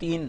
3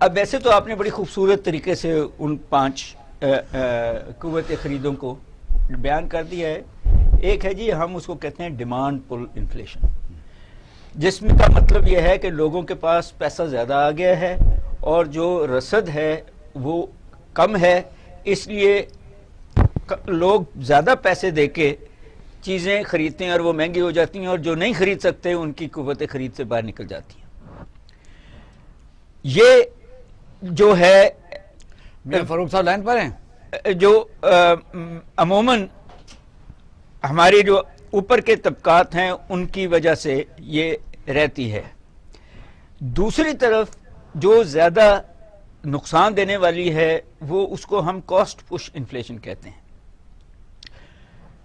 اب ویسے تو آپ نے بڑی خوبصورت طریقے سے ان 5 قوت خریدوں کو بیان کر دیا ہے. ایک ہے جی ہم اس کو کہتے ہیں ڈیمانڈ پل انفلیشن، جس میں کا مطلب یہ ہے کہ لوگوں کے پاس پیسہ زیادہ آ گیا ہے اور جو رسد ہے وہ کم ہے، اس لیے لوگ زیادہ پیسے دے کے چیزیں خریدتے ہیں اور وہ مہنگی ہو جاتی ہیں، اور جو نہیں خرید سکتے ان کی قوت خرید سے باہر نکل جاتی ہیں. یہ جو ہے فاروق صاحب لائن پر ہیں، جو عموماً ہماری جو اوپر کے طبقات ہیں ان کی وجہ سے یہ رہتی ہے. دوسری طرف جو زیادہ نقصان دینے والی ہے وہ اس کو ہم کاسٹ پش انفلیشن کہتے ہیں.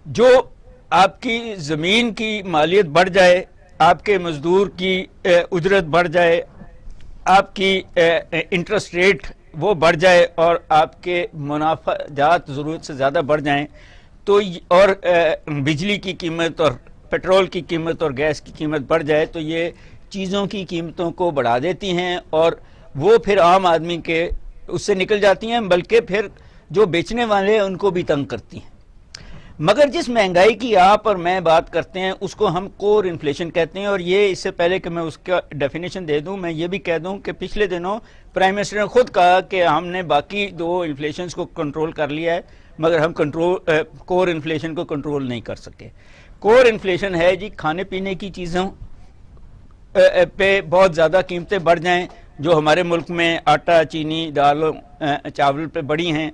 جو آپ کی زمین کی مالیت بڑھ جائے، آپ کے مزدور کی اجرت بڑھ جائے، آپ کی انٹرسٹ ریٹ وہ بڑھ جائے اور آپ کے منافع جات ضرورت سے زیادہ بڑھ جائیں تو اور بجلی کی قیمت اور پیٹرول کی قیمت اور گیس کی قیمت بڑھ جائے تو یہ چیزوں کی قیمتوں کو بڑھا دیتی ہیں اور وہ پھر عام آدمی کے اس سے نکل جاتی ہیں، بلکہ پھر جو بیچنے والے ہیں ان کو بھی تنگ کرتی ہیں. مگر جس مہنگائی کی آپ اور میں بات کرتے ہیں اس کو ہم کور انفلیشن کہتے ہیں. اور یہ اس سے پہلے کہ میں اس کا ڈیفینیشن دے دوں، میں یہ بھی کہہ دوں کہ پچھلے دنوں پرائم منسٹر نے خود کہا کہ ہم نے باقی 2 انفلیشنز کو کنٹرول کر لیا ہے مگر ہم کور انفلیشن کو کنٹرول نہیں کر سکے. کور انفلیشن ہے جی کھانے پینے کی چیزوں پہ بہت زیادہ قیمتیں بڑھ جائیں جو ہمارے ملک میں آٹا، چینی، دالوں، چاول پہ بڑھی ہیں،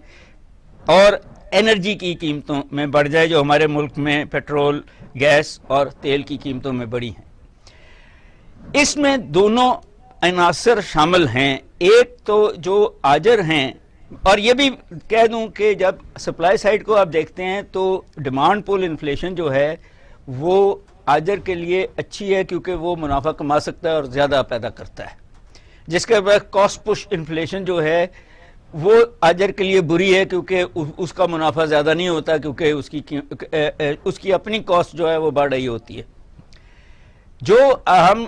اور انرجی کی قیمتوں میں بڑھ جائے جو ہمارے ملک میں پیٹرول، گیس اور تیل کی قیمتوں میں بڑھی ہیں. اس میں دونوں عناصر شامل ہیں. ایک تو جو آجر ہیں، اور یہ بھی کہہ دوں کہ جب سپلائی سائڈ کو آپ دیکھتے ہیں تو ڈیمانڈ پول انفلیشن جو ہے وہ آجر کے لیے اچھی ہے کیونکہ وہ منافع کما سکتا ہے اور زیادہ پیدا کرتا ہے، جس کے بعد کاسٹ پش انفلیشن جو ہے وہ آجر کے لیے بری ہے کیونکہ اس کا منافع زیادہ نہیں ہوتا کیونکہ اس کی اپنی کاسٹ جو ہے وہ بڑھ رہی ہوتی ہے. جو ہم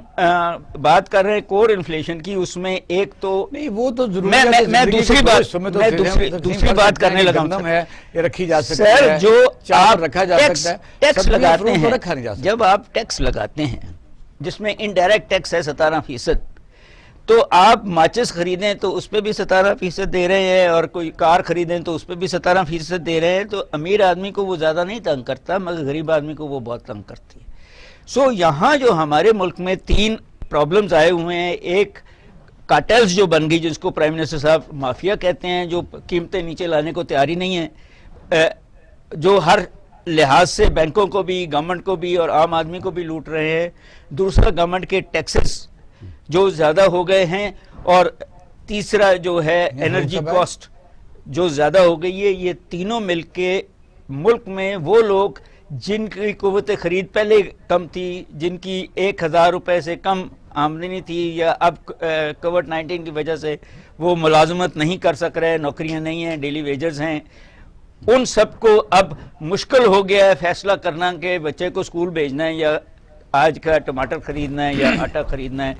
بات کر رہے ہیں کور انفلیشن کی، اس میں ایک تو نہیں وہ تو میں دوسری بات کرنے لگا ہوں ہے یہ رکھی جا سکتی سر. ہے، جو چاول آپ رکھا جا سکتا ہے، ٹیکس سبزیاں لگاتے فروٹ تو ہیں، رکھا نہیں جا سکتا. جب آپ ٹیکس لگاتے ہیں جس میں انڈائریکٹ ٹیکس ہے 17%، تو آپ ماچس خریدیں تو اس پہ بھی 17% دے رہے ہیں اور کوئی کار خریدیں تو اس پہ بھی 17% دے رہے ہیں. تو امیر آدمی کو وہ زیادہ نہیں تنگ کرتا مگر غریب آدمی کو وہ بہت تنگ کرتی ہے. یہاں جو ہمارے ملک میں 3 پرابلمز آئے ہوئے ہیں. ایک کارٹلز جو بن گئی جس کو پرائم منسٹر صاحب مافیا کہتے ہیں، جو قیمتیں نیچے لانے کو تیاری نہیں ہیں، جو ہر لحاظ سے بینکوں کو بھی، گورنمنٹ کو بھی اور عام آدمی کو بھی لوٹ رہے ہیں. دوسرا گورنمنٹ کے ٹیکسز جو زیادہ ہو گئے ہیں، اور تیسرا جو ہے انرجی کاسٹ جو زیادہ ہو گئی ہے. یہ تینوں مل کے ملک میں وہ لوگ جن کی قوت خرید پہلے کم تھی، جن کی 1000 روپے سے کم آمدنی تھی، یا اب کووڈ 19 کی وجہ سے وہ ملازمت نہیں کر سک رہے، نوکریاں نہیں ہیں، ڈیلی ویجز ہیں، ان سب کو اب مشکل ہو گیا ہے فیصلہ کرنا کہ بچے کو اسکول بھیجنا ہے یا آج کا ٹماٹر خریدنا ہے یا آٹا خریدنا ہے.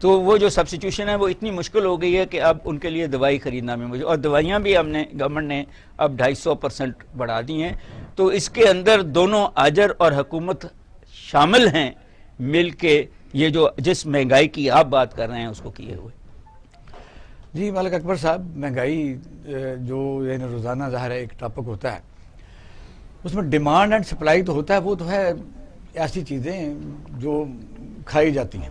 تو وہ جو سبسٹیوشن ہے وہ اتنی مشکل ہو گئی ہے کہ اب ان کے لیے دوائی خریدنا بھی مشکل، اور دوائیاں بھی گورنمنٹ نے اب 250% بڑھا دی ہیں. تو اس کے اندر دونوں آجر اور حکومت شامل ہیں مل کے یہ جو جس مہنگائی کی آپ بات کر رہے ہیں اس کو کیے ہوئے. جی ملک اکبر صاحب، مہنگائی جو یعنی روزانہ ظاہر ہے ایک ٹاپک ہوتا ہے، اس میں ڈیمانڈ اینڈ سپلائی تو ہوتا ہے. وہ تو ہے ایسی چیزیں جو کھائی جاتی ہیں.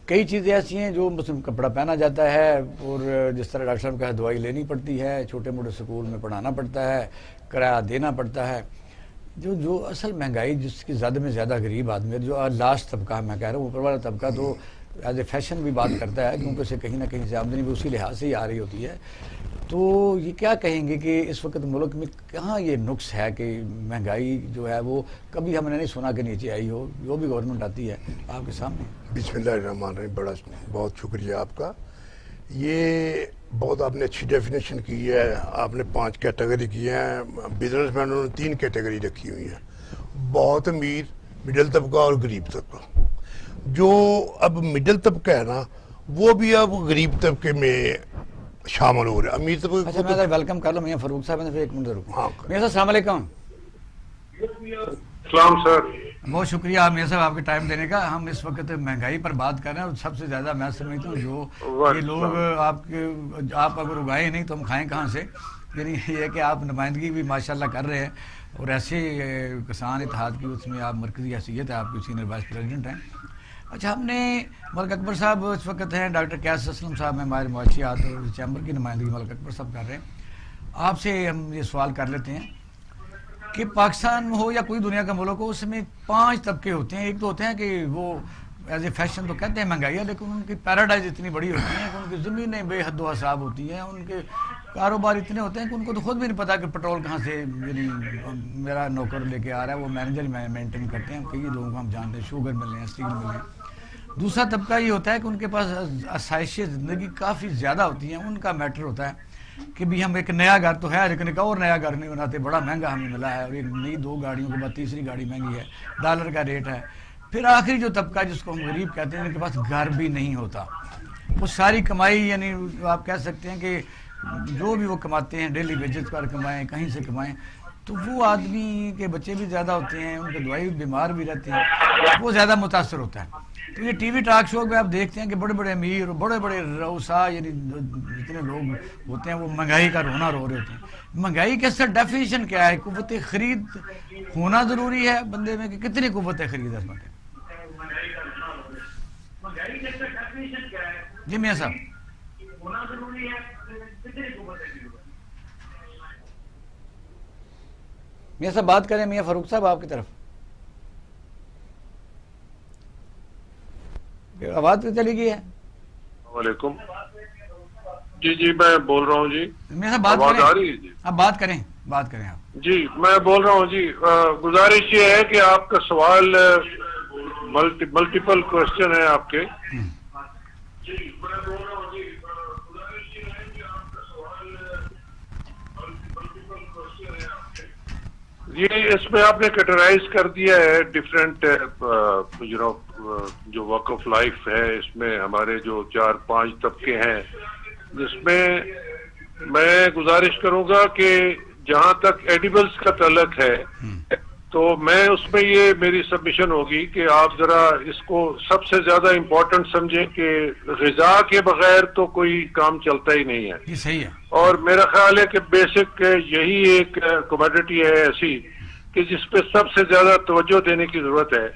کئی چیزیں ایسی ہیں جو مثلا کپڑا پہنا جاتا ہے، اور جس طرح ڈاکٹر صاحب کہا دوائی لینی پڑتی ہے، چھوٹے موٹے سکول میں پڑھانا پڑتا ہے، کرایہ دینا پڑتا ہے. جو اصل مہنگائی جس کی زیادہ میں زیادہ غریب آدمی ہے، جو لاسٹ طبقہ میں کہہ رہا ہوں، اوپر والا طبقہ تو ایز اے فیشن بھی بات کرتا ہے کیونکہ اسے کہیں نہ کہیں سے آمدنی بھی اسی لحاظ سے ہی آ رہی ہوتی ہے. تو یہ کیا کہیں گے کہ اس وقت ملک میں کہاں یہ نقص ہے کہ مہنگائی جو ہے وہ کبھی ہم نے نہیں سنا کہ نیچے آئی ہو، جو بھی گورنمنٹ آتی ہے آپ کے سامنے. بسم اللہ الرحمن الرحیم. بہت شکریہ آپ کا. یہ بہت آپ نے اچھی ڈیفینیشن کی ہے. آپ نے 5 کیٹیگری کی ہیں. بزنس مینوں نے 3 کیٹیگری رکھی ہوئی ہیں، بہت امیر، مڈل طبقہ اور غریب طبقہ. جو اب مڈل طبقہ ہے نا، وہ بھی اب غریب طبقے میں شامل ہو رہے ہیں. امیر طبقے اچھا میں ویلکم کر لوں میاں فاروق صاحب نے پھر 1 منٹ رکو. میاں صاحب السلام علیکم. السلام سر. بہت شکریہ آپ میاں صاحب آپ کے ٹائم دینے کا. ہم اس وقت مہنگائی پر بات کر رہے ہیں اور سب سے زیادہ میں سمجھتا ہوں جو یہ لوگ آپ اگر اگائے نہیں تو ہم کھائیں کہاں سے. یعنی یہ ہے کہ آپ نمائندگی بھی ماشاءاللہ کر رہے ہیں اور ایسے کسان اتحاد کی اس میں آپ مرکزی حیثیت ہے, آپ کی سینئر وائس پریزیڈنٹ ہیں. اچھا ہم نے ملک اکبر صاحب اس وقت ہیں, ڈاکٹر قیاس اسلم صاحب ہیں ہمارے معاشیات اور چیمبر کی نمائندگی ملک اکبر صاحب کر رہے ہیں. آپ سے ہم یہ سوال کر لیتے ہیں کہ پاکستان ہو یا کوئی دنیا کا ملک ہو, اس میں 5 طبقے ہوتے ہیں. ایک تو ہوتے ہیں کہ وہ ایز اے فیشن تو کہتے ہیں مہنگائی ہے, لیکن ان کی پیراڈائز اتنی بڑی ہوتی ہیں کہ ان کی زمینیں بے حد و حساب ہوتی ہیں, ان کے کاروبار اتنے ہوتے ہیں کہ ان کو تو خود بھی نہیں پتا کہ پٹرول کہاں سے, یعنی میرا نوکر لے کے آ رہا ہے, وہ مینیجر مینٹین کرتے ہیں. کئی لوگوں کو ہم جانتے ہیں شوگر مل رہے ہیں, اسٹیل مل رہے ہیں. دوسرا طبقہ یہ ہوتا ہے کہ ان کے پاس آسائش زندگی کافی زیادہ ہوتی ہیں. ان کا میٹر ہوتا ہے کہ بھی ہم ایک نیا گھر تو ہے لیکن ایک اور نیا گھر نہیں بناتے, بڑا مہنگا ہمیں ملا ہے, اور ایک نئی 2 گاڑیوں کے بعد تیسری گاڑی مہنگی ہے, ڈالر کا ریٹ ہے. پھر آخری جو طبقہ جس کو ہم غریب کہتے ہیں, ان کے پاس گھر بھی نہیں ہوتا. وہ ساری کمائی یعنی آپ کہہ سکتے ہیں کہ جو بھی وہ کماتے ہیں ڈیلی ویجز پر کمائیں, کہیں سے کمائیں, تو وہ آدمی کے بچے بھی زیادہ ہوتے ہیں, ان کے دوائی بیمار بھی رہتے ہیں, وہ زیادہ متاثر ہوتا ہے. تو یہ ٹی وی ٹاک شو میں آپ دیکھتے ہیں کہ بڑے بڑے امیر اور بڑے بڑے روسا یعنی جتنے لوگ ہوتے ہیں وہ مہنگائی کا رونا رو رہے ہوتے ہیں. مہنگائی کے سر ڈیفینیشن کیا ہے؟ قوت خرید ہونا ضروری ہے بندے میں کہ کتنی قوت خرید ہے اس بندے؟ جی میاں صاحب میاں صاحب بات کریں. میاں فاروق صاحب آپ کی طرف آواز چلی گئی ہے. السلام علیکم. جی میں بول رہا ہوں جی. میاں صاحب بات آواز کریں, آ رہی ہے جی. آپ بات کریں آپ. جی میں بول رہا ہوں جی. گزارش یہ ہے کہ آپ کا سوال ملٹیپل کوشچن ہے آپ کے. جی میں بول رہا ہوں جی. گزارش یہ ہے کہ آپ کا سوال ملٹیپل کوشچن ہے آپ کے. یہ اس میں آپ نے کیٹرائز کر دیا ہے ڈفرینٹ جو ورک آف لائف ہے. اس میں ہمارے جو 4-5 طبقے ہیں, جس میں میں گزارش کروں گا کہ جہاں تک ایڈیبلز کا تعلق ہے تو میں اس میں یہ میری سبمیشن ہوگی کہ آپ ذرا اس کو سب سے زیادہ امپورٹنٹ سمجھیں کہ غذا کے بغیر تو کوئی کام چلتا ہی نہیں ہے. یہ صحیح ہے. اور میرا خیال ہے کہ بیسک یہی ایک کموڈٹی ہے ایسی کہ جس پہ سب سے زیادہ توجہ دینے کی ضرورت ہے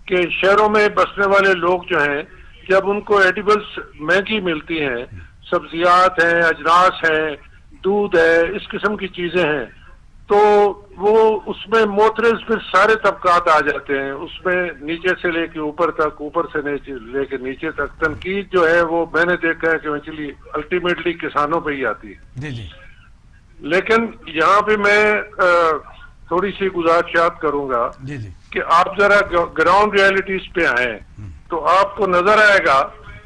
کہ شہروں میں بسنے والے لوگ جو ہیں, جب ان کو ایڈیبلز مہنگی ملتی ہیں, سبزیات ہیں, اجناس ہیں, دودھ ہے, اس قسم کی چیزیں ہیں, تو وہ اس میں موترز پھر سارے طبقات آ جاتے ہیں. اس میں نیچے سے لے کے اوپر تک, اوپر سے لے کے نیچے تک. تنقید جو ہے وہ میں نے دیکھا ہے کہ ایکچولی الٹیمیٹلی کسانوں پہ ہی آتی ہے. جی لیکن یہاں پہ میں تھوڑی سی گزارشات کروں گا جی کہ آپ ذرا گراؤنڈ ریالٹیز پہ آئیں تو آپ کو نظر آئے گا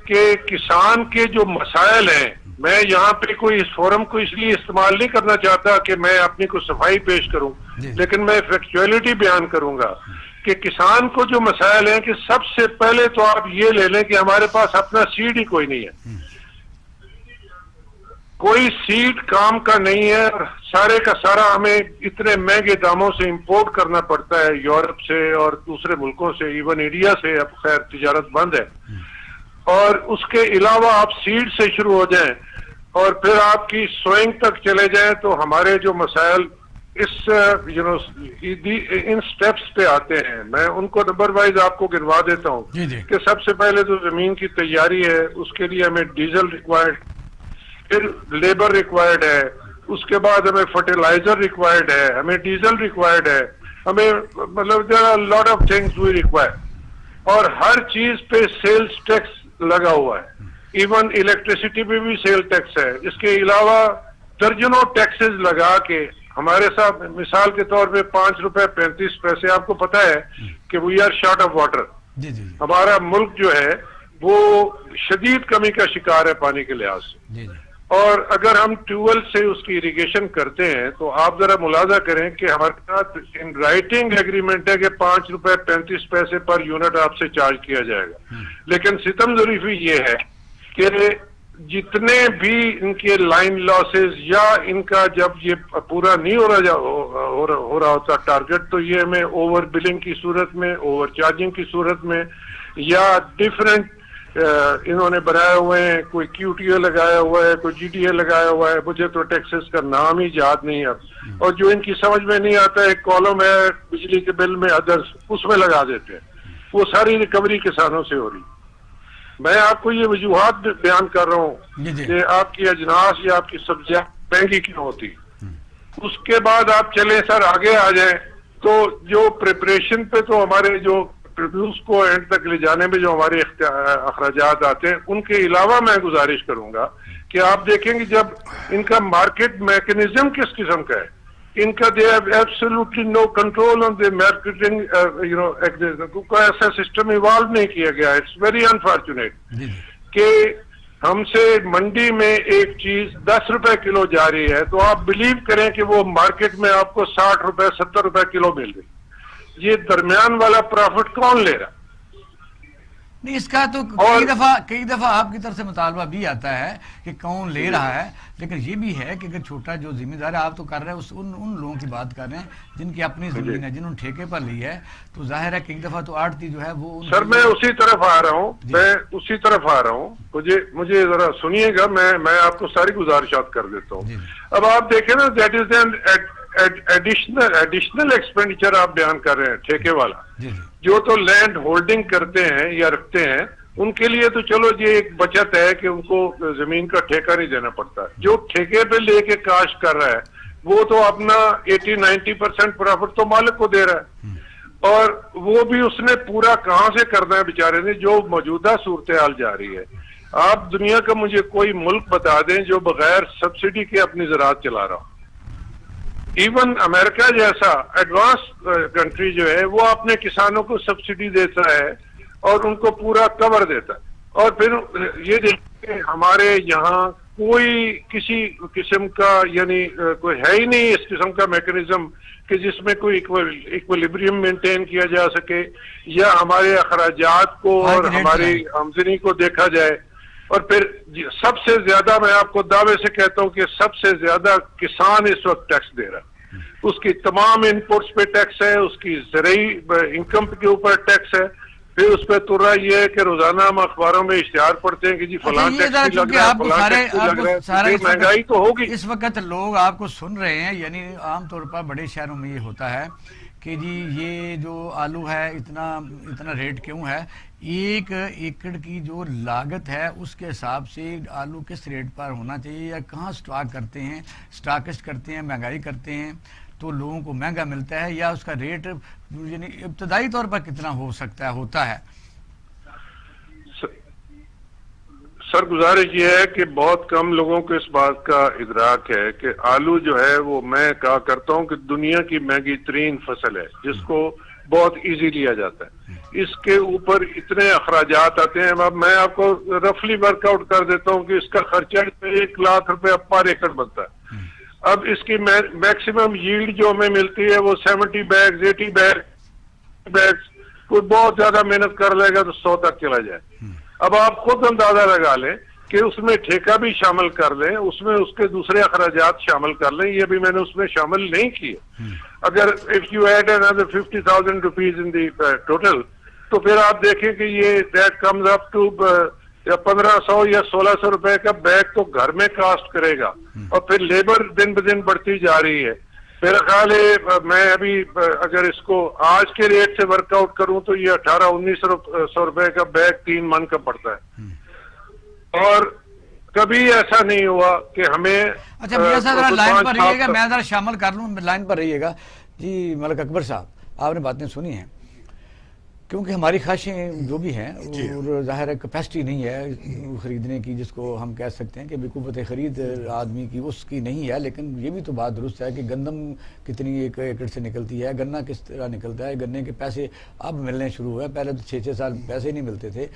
کہ کسان کے جو مسائل ہیں, میں یہاں پہ کوئی اس فورم کو اس لیے استعمال نہیں کرنا چاہتا کہ میں اپنی کو صفائی پیش کروں, لیکن میں فیکچولیٹی بیان کروں گا کہ کسان کو جو مسائل ہیں کہ سب سے پہلے تو آپ یہ لے لیں کہ ہمارے پاس اپنا سیڈ ہی کوئی نہیں ہے. کوئی سیڈ کام کا نہیں ہے, اور سارے کا سارا ہمیں اتنے مہنگے داموں سے امپورٹ کرنا پڑتا ہے یورپ سے اور دوسرے ملکوں سے, ایون انڈیا سے. اب خیر تجارت بند ہے. اور اس کے علاوہ آپ سیڈ سے شروع ہو جائیں اور پھر آپ کی سوئنگ تک چلے جائیں تو ہمارے جو مسائل اس ان سٹیپس پہ آتے ہیں. میں ان کو نمبر وائز آپ کو گنوا دیتا ہوں کہ سب سے پہلے تو زمین کی تیاری ہے, اس کے لیے ہمیں ڈیزل ریکوائرڈ, پھر لیبر ریکوائرڈ ہے, اس کے بعد ہمیں فرٹیلائزر ریکوائرڈ ہے, ہمیں ڈیزل ریکوائرڈ ہے, ہمیں مطلب there are lot of things we require. اور ہر چیز پہ سیلز ٹیکس لگا ہوا ہے, ایون الیکٹریسٹی پہ بھی سیل ٹیکس ہے. اس کے علاوہ درجنوں ٹیکسز لگا کے ہمارے ساتھ مثال کے طور پہ 5 روپے 35 پیسے. آپ کو پتا ہے کہ we are short of water. ہمارا ملک جو ہے وہ شدید کمی کا شکار ہے پانی کے لحاظ سے. اور اگر ہم ٹیوبویل سے اس کی اریگیشن کرتے ہیں تو آپ ذرا ملاحظہ کریں کہ ہمارے ساتھ ان رائٹنگ ایگریمنٹ ہے کہ 5 روپے 35 پیسے پر یونٹ آپ سے چارج کیا جائے گا. لیکن ستم ظریفی یہ ہے کہ جتنے بھی ان کے لائن لاسز یا ان کا جب یہ پورا نہیں ہو رہا ہوتا ٹارگٹ، تو یہ ہمیں اوور بلنگ کی صورت میں، اوور چارجنگ کی صورت میں، یا ڈفرینٹ انہوں نے بنائے ہوئے ہیں، کوئی کیو ٹی اے لگایا ہوا ہے، کوئی جی ٹی اے لگایا ہوا ہے، مجھے تو ٹیکسز کا نام ہی یاد نہیں اب، اور جو ان کی سمجھ میں نہیں آتا ایک کالم ہے بجلی کے بل میں ادرس، اس میں لگا دیتے ہیں، وہ ساری ریکوری کسانوں سے ہو رہی۔ میں آپ کو یہ وجوہات بیان کر رہا ہوں کہ آپ کی اجناس یا آپ کی سبزیاں مہنگی کیوں ہوتی۔ اس کے بعد آپ چلیں سر آگے آ جائیں تو جو پریپریشن پہ تو ہمارے جو پروڈیوس کو اینڈ تک لے جانے میں جو ہمارے اخراجات آتے ہیں، ان کے علاوہ میں گزارش کروں گا کہ آپ دیکھیں گے جب ان کا مارکیٹ میکنزم کس قسم کا ہے، ان کا they have absolutely no control on the marketing, کوئی ایسا سسٹم ایوالو نہیں کیا گیا۔ اٹس ویری انفارچونیٹ کہ ہم سے منڈی میں ایک چیز 10 روپے کلو جا رہی ہے تو آپ بلیو کریں کہ وہ مارکیٹ میں آپ کو 60 روپے 70 روپے کلو مل رہی۔ یہ درمیان والا پروفٹ کون لے رہا؟ نہیں، اس کا تو کئی دفعہ آپ کی طرف سے مطالبہ بھی آتا ہے کہ کون لے رہا ہے، لیکن یہ بھی ہے کہ اگر چھوٹا جو ذمہ دار ہے، آپ تو کر رہے ہیں ان لوگوں کی بات کر رہے ہیں جن کی اپنی زمین ہے، جنہوں نے ٹھیکے پر لی ہے، تو ظاہر ہے کئی دفعہ تو آڑتی جو ہے وہ سر میں اسی طرف آ رہا ہوں، مجھے ذرا سنیے گا، میں آپ کو ساری گزارشات کر دیتا ہوں۔ اب آپ دیکھیں نا، دیٹ از ایڈیشنل ایکسپینڈیچر آپ بیان کر رہے ہیں، ٹھیکے والا جو تو لینڈ ہولڈنگ کرتے ہیں یا رکھتے ہیں، ان کے لیے تو چلو یہ ایک بچت ہے کہ ان کو زمین کا ٹھیکہ نہیں دینا پڑتا۔ جو ٹھیکے پہ لے کے کاشت کر رہا ہے وہ تو اپنا 80-90% پروفٹ تو مالک کو دے رہا ہے، اور وہ بھی اس نے پورا کہاں سے کرنا ہے بیچارے نے، جو موجودہ صورتحال جا رہی ہے۔ آپ دنیا کا مجھے کوئی ملک بتا دیں جو بغیر سبسڈی کے اپنی زراعت چلا رہا ہو۔ ایون امریکہ جیسا ایڈوانس کنٹری جو ہے وہ اپنے کسانوں کو سبسڈی دیتا ہے اور ان کو پورا کور دیتا ہے، اور پھر یہ دیکھیں کہ ہمارے یہاں کوئی کسی قسم کا یعنی کوئی ہے ہی نہیں اس قسم کا میکنزم کہ جس میں کوئی ایکویلیبریم مینٹین کیا جا سکے، یا ہمارے اخراجات کو اور ہماری آمدنی کو دیکھا جائے۔ اور پھر سب سے زیادہ میں آپ کو دعوے سے کہتا ہوں کہ سب سے زیادہ کسان اس وقت ٹیکس دے رہا ہے، اس کی تمام انپوٹس پہ ٹیکس ہے، اس کی زرعی انکم کے اوپر ٹیکس ہے، پھر اس پہ تر رہا یہ ہے کہ روزانہ ہم اخباروں میں اشتہار پڑھتے ہیں کہ جی فلاں ٹیکس لگ رہا ہے، فلاں ٹیکس لگ رہا ہے، مہنگائی تو ہوگی۔ اس وقت لوگ آپ کو سن رہے ہیں، یعنی عام طور پر بڑے شہروں میں یہ ہوتا ہے کہ جی یہ جو آلو ہے اتنا ریٹ کیوں ہے، 1 ایکڑ کی جو لاگت ہے اس کے حساب سے آلو کس ریٹ پر ہونا چاہیے، یا کہاں سٹاک کرتے ہیں، سٹاکسٹ کرتے ہیں، مہنگائی کرتے ہیں تو لوگوں کو مہنگا ملتا ہے، یا اس کا ریٹ یعنی ابتدائی طور پر کتنا ہو سکتا ہے ہوتا ہے؟ سر گزارش یہ ہے کہ بہت کم لوگوں کو اس بات کا ادراک ہے کہ آلو جو ہے وہ میں کہا کرتا ہوں کہ دنیا کی مہنگی ترین فصل ہے جس کو بہت ایزی لیا جاتا ہے، اس کے اوپر اتنے اخراجات آتے ہیں۔ اب میں آپ کو رفلی ورک آؤٹ کر دیتا ہوں کہ اس کا خرچہ 1 لاکھ روپے پر ایکڑ بنتا ہے۔ اب اس کی میکسیمم ییلڈ جو ہمیں ملتی ہے وہ 70 بیگز 80 بیگز، کوئی بہت زیادہ محنت کر لے گا تو 100 تک چلا جائے۔ اب آپ خود اندازہ لگا لیں کہ اس میں ٹھیکہ بھی شامل کر لیں، اس میں اس کے دوسرے اخراجات شامل کر لیں، یہ بھی میں نے اس میں شامل نہیں کیے۔ اگر if you add another 50,000 rupees in the total تو پھر آپ دیکھیں کہ یہ that comes up to 1500 یا 1600 روپے کا بیگ تو گھر میں کاسٹ کرے گا، اور پھر لیبر دن بدن بڑھتی جا رہی ہے۔ میرا خیال ہے میں ابھی اگر اس کو آج کے ریٹ سے ورک آؤٹ کروں تو یہ 1800-1900 روپے کا بیگ 3 من کا پڑتا ہے، اور کبھی ایسا نہیں ہوا کہ ہمیں اچھا بھیا صاحب ذرا لائن پر رہیے گا، میں ذرا شامل کر لوں، لائن پر رہیے گا جی۔ ملک اکبر صاحب آپ نے باتیں سنی ہیں، کیونکہ ہماری خواہشیں جو بھی ہیں اور ظاہر ہے کیپیسٹی نہیں ہے خریدنے کی، جس کو ہم کہہ سکتے ہیں کہ بے قوت خرید آدمی کی اس کی نہیں ہے، لیکن یہ بھی تو بات درست ہے کہ گندم کتنی 1 ایکڑ سے نکلتی ہے، گنا کس طرح نکلتا ہے، گنے کے پیسے اب ملنے شروع ہوئے، پہلے تو 6 سال پیسے نہیں ملتے تھے،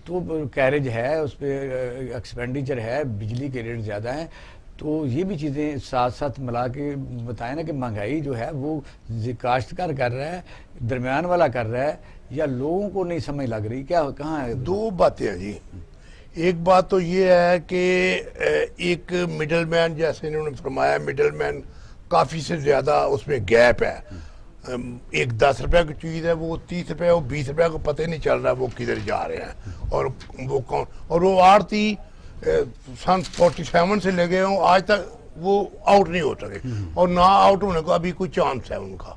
تو کیریج ہے، اس پہ ایکسپینڈیچر ہے، بجلی کے ریٹ زیادہ ہیں، تو یہ بھی چیزیں ساتھ ساتھ ملا کے بتائیں نا کہ مہنگائی جو ہے وہ کاشتکار کر رہا ہے، درمیان والا کر رہا ہے، یا لوگوں کو نہیں سمجھ لگ رہی، کیا کہاں ہے؟ 2 باتیں ہیں جی۔ ایک بات تو یہ ہے کہ ایک مڈل مین جیسے انہوں نے فرمایا مڈل مین کافی سے زیادہ اس میں گیپ ہے. ایک 10 روپے کی چیز ہے وہ 30 روپے اور 20 روپے کو پتہ ہی نہیں چل رہا وہ کدھر جا رہے ہیں اور وہ کون اور وہ آڑتی سن 47 سے لگے ہوں آج تک وہ آؤٹ نہیں ہو سکے اور نہ آؤٹ ہونے کو ابھی کوئی چانس ہے ان کا.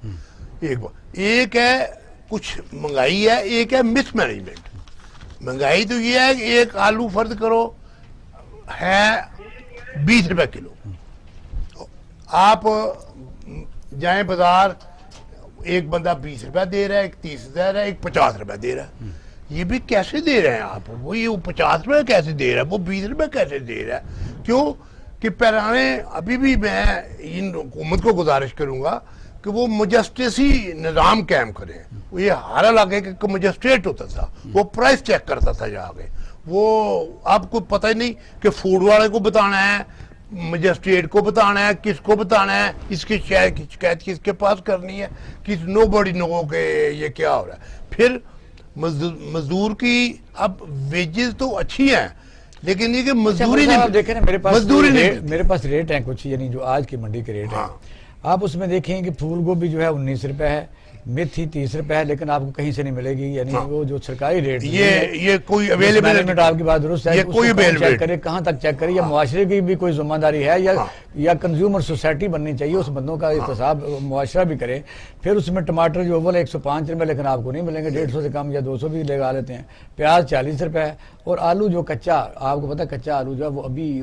ایک ہے کچھ مہنگائی ہے, ایک ہے مس مینجمنٹ. مہنگائی تو یہ ہے کہ ایک آلو فرض کرو ہے 20 روپے کلو, آپ جائیں بازار ایک بندہ 20 روپے دے رہا ہے, ایک 30 دے رہا ہے, ایک 50 روپے دے رہا ہے. یہ بھی کیسے دے رہے ہیں آپ؟ وہ یہ 50 روپے کیسے دے رہا ہے, وہ 20 روپے کیسے دے رہا ہے؟ کیوں کہ پرانے ابھی بھی میں ان حکومت کو گزارش کروں گا کہ وہ مجسٹریسی نظام قائم کریں. وہ یہ ہر علاقے کا مجسٹریٹ ہوتا تھا, وہ پرائس چیک کرتا تھا جا کے. وہ آپ کو پتہ ہی نہیں کہ فوڈ والے کو بتانا ہے, مجسٹریٹ کو بتانا ہے, کس کو بتانا ہے, اس کی شکایت کس کے پاس کرنی ہے, کس نو بڑی نو کہ یہ کیا ہو رہا ہے. پھر مزدور کی اب ویجز تو اچھی ہیں لیکن یہ کہ مزدوری نہیں. دیکھیں نا میرے پاس ریٹ ہیں کچھ, یعنی جو آج کی منڈی کے ریٹ ہیں, آپ اس میں دیکھیں کہ پھول گوبھی جو ہے 19 روپے ہے, میتھی 30 روپے ہے, لیکن آپ کو کہیں سے نہیں ملے گی. یعنی وہ جو سرکاری ریٹ یہ کوئی اویلیبل آپ کی بات درست ہے, کوئی چیک کرے کہاں تک چیک کرے, یا معاشرے کی بھی کوئی ذمہ داری ہے یا کنزیومر سوسائٹی بننی چاہیے, اس بندوں کا احتساب معاشرہ بھی کرے. پھر اس میں ٹماٹر جو اول 105 روپے لیکن آپ کو نہیں ملیں گے, 150 سے کم یا 200 بھی لگا لیتے ہیں. پیاز 40 روپے ہے, اور آلو جو کچا, آپ کو پتہ کچا آلو جو ہے وہ ابھی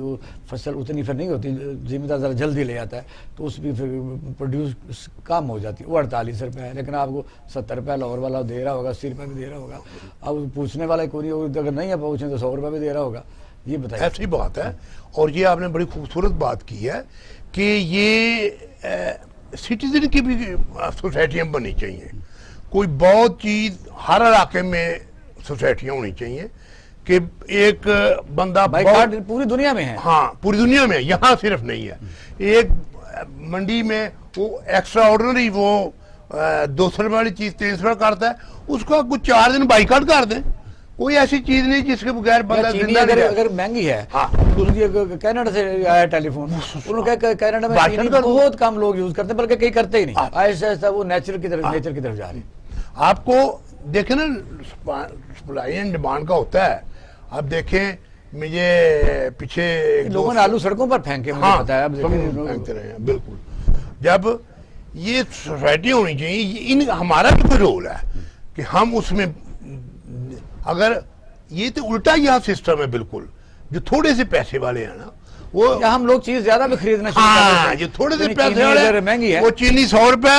فصل اتنی پھر نہیں ہوتی, زمیندار ذرا جلدی لے آتا ہے تو اس بھی پھر پروڈیوس کم ہو جاتی ہے, وہ 48 روپے ہے, لیکن آپ کو 70 روپے لاہور والا دے رہا ہوگا, 80 روپے بھی دے رہا ہوگا. اب پوچھنے والا کوئی نہیں, اگر نہیں ہے پوچھیں تو 100 روپے بھی دے رہا ہوگا. یہ بتائیے. ایسی بات ہے. اور یہ آپ نے بڑی خوبصورت بات کی ہے کہ یہ سٹیزن کی بھی سوسائٹیاں بننی چاہیے. کوئی بہت چیز ہر علاقے میں سوسائٹیاں ہونی چاہیے کہ ایک بندہ پوری دنیا میں ہے. ہاں پوری دنیا میں, یہاں صرف نہیں ہے. ایک منڈی میں وہ ایکسٹرا آرڈنری وہ 200 روپے والی چیز 300 روپے کرتا ہے, اس کا کچھ 4 دن بائیکاٹ کر دیں. کوئی ایسی چیز نہیں جس کے بغیر بندہ زندہ نہیں. اگر مہنگی ہے, کینیڈا سے آیا ٹیلی فون, انہوں نے کہا کینیڈا میں چینی بہت کم لوگ یوز کرتے ہیں, بلکہ کئی کرتے ہی نہیں. آہستہ آہستہ وہ نیچر کی طرف جا رہے ہیں. آپ کو دیکھیں نا سپلائی اینڈ ڈیمانڈ کا ہوتا ہے. آپ دیکھیں مجھے پیچھے لوگوں نے آلو سڑکوں پر پھینکے, مجھے پتا ہے, پھینکتے رہے ہیں. بالکل. جب یہ سوسائٹی ہونی چاہیے, ہمارا بھی کوئی رول ہے کہ ہم اس میں, اگر یہ تو الٹا یہاں سسٹم ہے بالکل, جو تھوڑے سے پیسے والے ہیں نا وہ ہم لوگ چیز زیادہ بھی خریدنا شروع کر دیتے ہیں. جو تھوڑے سے پیسے والے مہنگی ہے, وہ چینی 100 روپے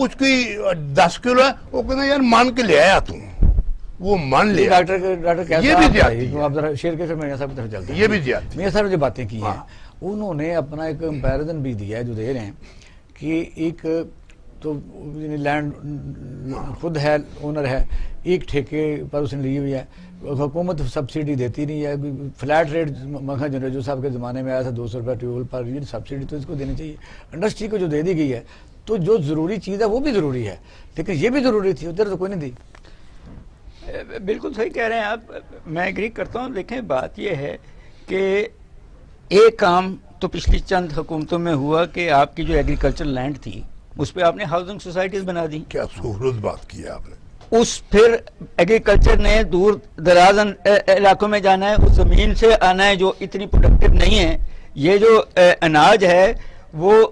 اس کی 10 کلو ہے, وہ کہتے ہیں یار مان کے لے آیا تم, وہ مان لے. ڈاکٹر یہ بھی زیادتی ہے. آپ ذرا شیئر کے پھر میاں صاحب کی طرف چلتے ہیں. یہ بھی زیادتی. میاں صاحب جو باتیں کی ہیں انہوں نے اپنا ایک کمپیریزن بھی دیا ہے جو دے رہے ہیں کہ ایک تو لینڈ خود ہے, اونر ہے, ایک ٹھیکے پر اس نے لی ہوئی ہے, حکومت سبسیڈی دیتی نہیں ہے. فلیٹ ریٹ مکھن جنریجو صاحب کے زمانے میں آیا تھا 200 روپے ٹیوبل پر, یہ سبسیڈی تو اس کو دینی چاہیے. انڈسٹری کو جو دے دی گئی ہے تو جو ضروری چیز ہے وہ بھی ضروری ہے, لیکن یہ بھی ضروری تھی, ادھر تو کوئی نہیں دی. بالکل صحیح کہہ رہے ہیں آپ, میں ایگری کرتا ہوں. دیکھیں بات یہ ہے کہ ایک کام تو پچھلی چند حکومتوں میں ہوا کہ آپ کی جو ایگریکلچر لینڈ تھی اس پہ آپ نے ہاؤسنگ سوسائٹیز بنا دی. کیا خوبصورت بات کی ہے آپ نے. اس پھر ایگریکلچر نے دور دراز علاقوں میں جانا ہے, اس زمین سے آنا ہے جو اتنی پروڈکٹیو نہیں ہے. یہ جو اناج ہے وہ